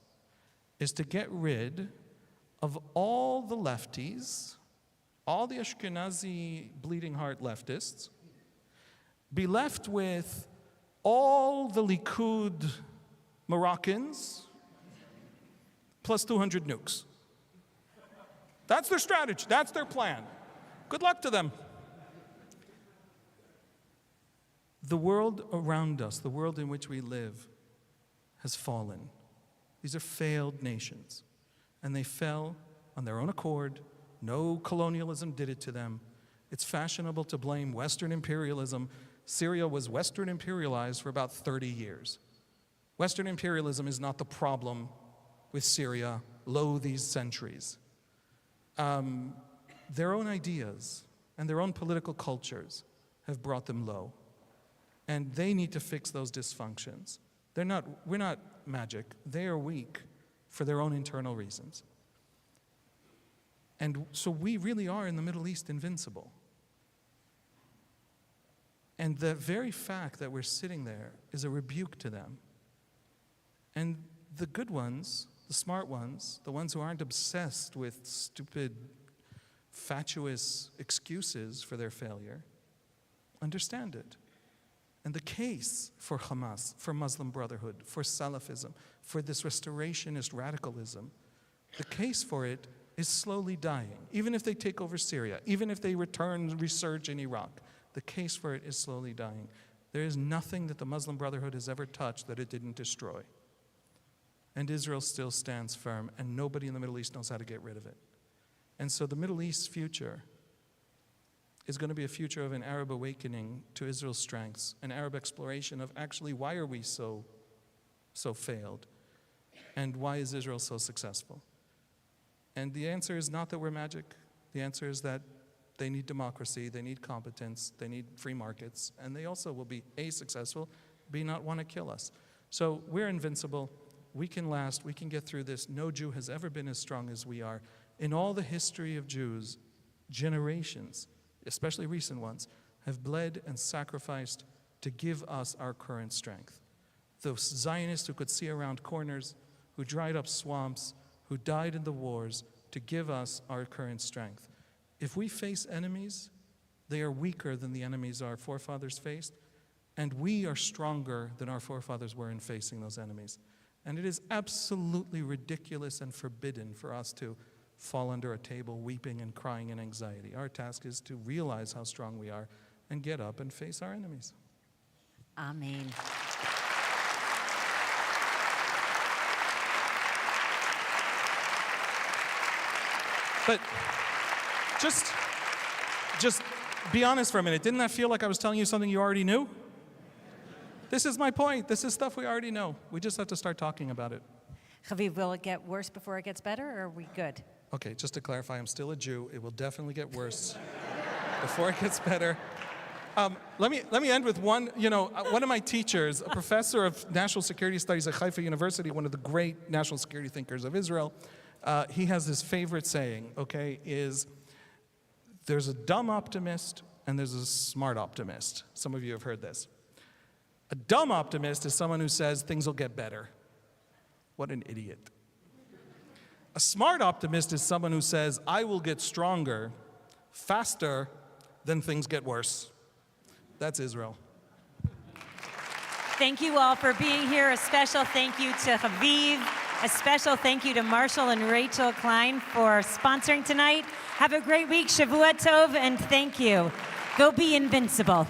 is to get rid of all the lefties, all the Ashkenazi bleeding heart leftists, be left with all the Likud Moroccans, plus 200 nukes. That's their strategy, that's their plan. Good luck to them. The world around us, the world in which we live, has fallen. These are failed nations, and they fell on their own accord. No colonialism did it to them. It's fashionable to blame Western imperialism. Syria was Western imperialized for about 30 years. Western imperialism is not the problem with Syria, lo these centuries. Their own ideas and their own political cultures have brought them low, and they need to fix those dysfunctions. We're not magic. They are weak for their own internal reasons. And so we really are in the Middle East invincible. And the very fact that we're sitting there is a rebuke to them. And the good ones, the smart ones, the ones who aren't obsessed with stupid, fatuous excuses for their failure, understand it. And the case for Hamas, for Muslim Brotherhood, for Salafism, for this restorationist radicalism, the case for it is slowly dying. Even if they take over Syria, even if they resurge in Iraq, the case for it is slowly dying. There is nothing that the Muslim Brotherhood has ever touched that it didn't destroy. And Israel still stands firm, and nobody in the Middle East knows how to get rid of it. And so the Middle East's future is going to be a future of an Arab awakening to Israel's strengths, an Arab exploration of actually why are we so failed, and why is Israel so successful? And the answer is not that we're magic. The answer is that they need democracy, they need competence, they need free markets, and they also will be A, successful, B, not want to kill us. So we're invincible. We can last. We can get through this. No Jew has ever been as strong as we are. In all the history of Jews, generations, especially recent ones, have bled and sacrificed to give us our current strength. Those Zionists who could see around corners, who dried up swamps, who died in the wars to give us our current strength. If we face enemies, they are weaker than the enemies our forefathers faced, and we are stronger than our forefathers were in facing those enemies. And it is absolutely ridiculous and forbidden for us to fall under a table weeping and crying in anxiety. Our task is to realize how strong we are and get up and face our enemies. Amen. But just be honest for a minute. Didn't that feel like I was telling you something you already knew? This is my point. This is stuff we already know. We just have to start talking about it. Haviv, will it get worse before it gets better, or are we good? Okay, just to clarify, I'm still a Jew. It will definitely get worse before it gets better. Let me end with one. One of my teachers, a professor of national security studies at Haifa University, one of the great national security thinkers of Israel, he has this favorite saying, okay, is there's a dumb optimist and there's a smart optimist. Some of you have heard this. A dumb optimist is someone who says things will get better. What an idiot. A smart optimist is someone who says, I will get stronger faster than things get worse. That's Israel. Thank you all for being here. A special thank you to Haviv. A special thank you to Marshall and Rachel Klein for sponsoring tonight. Have a great week. Shavua Tov, and thank you. Go be invincible.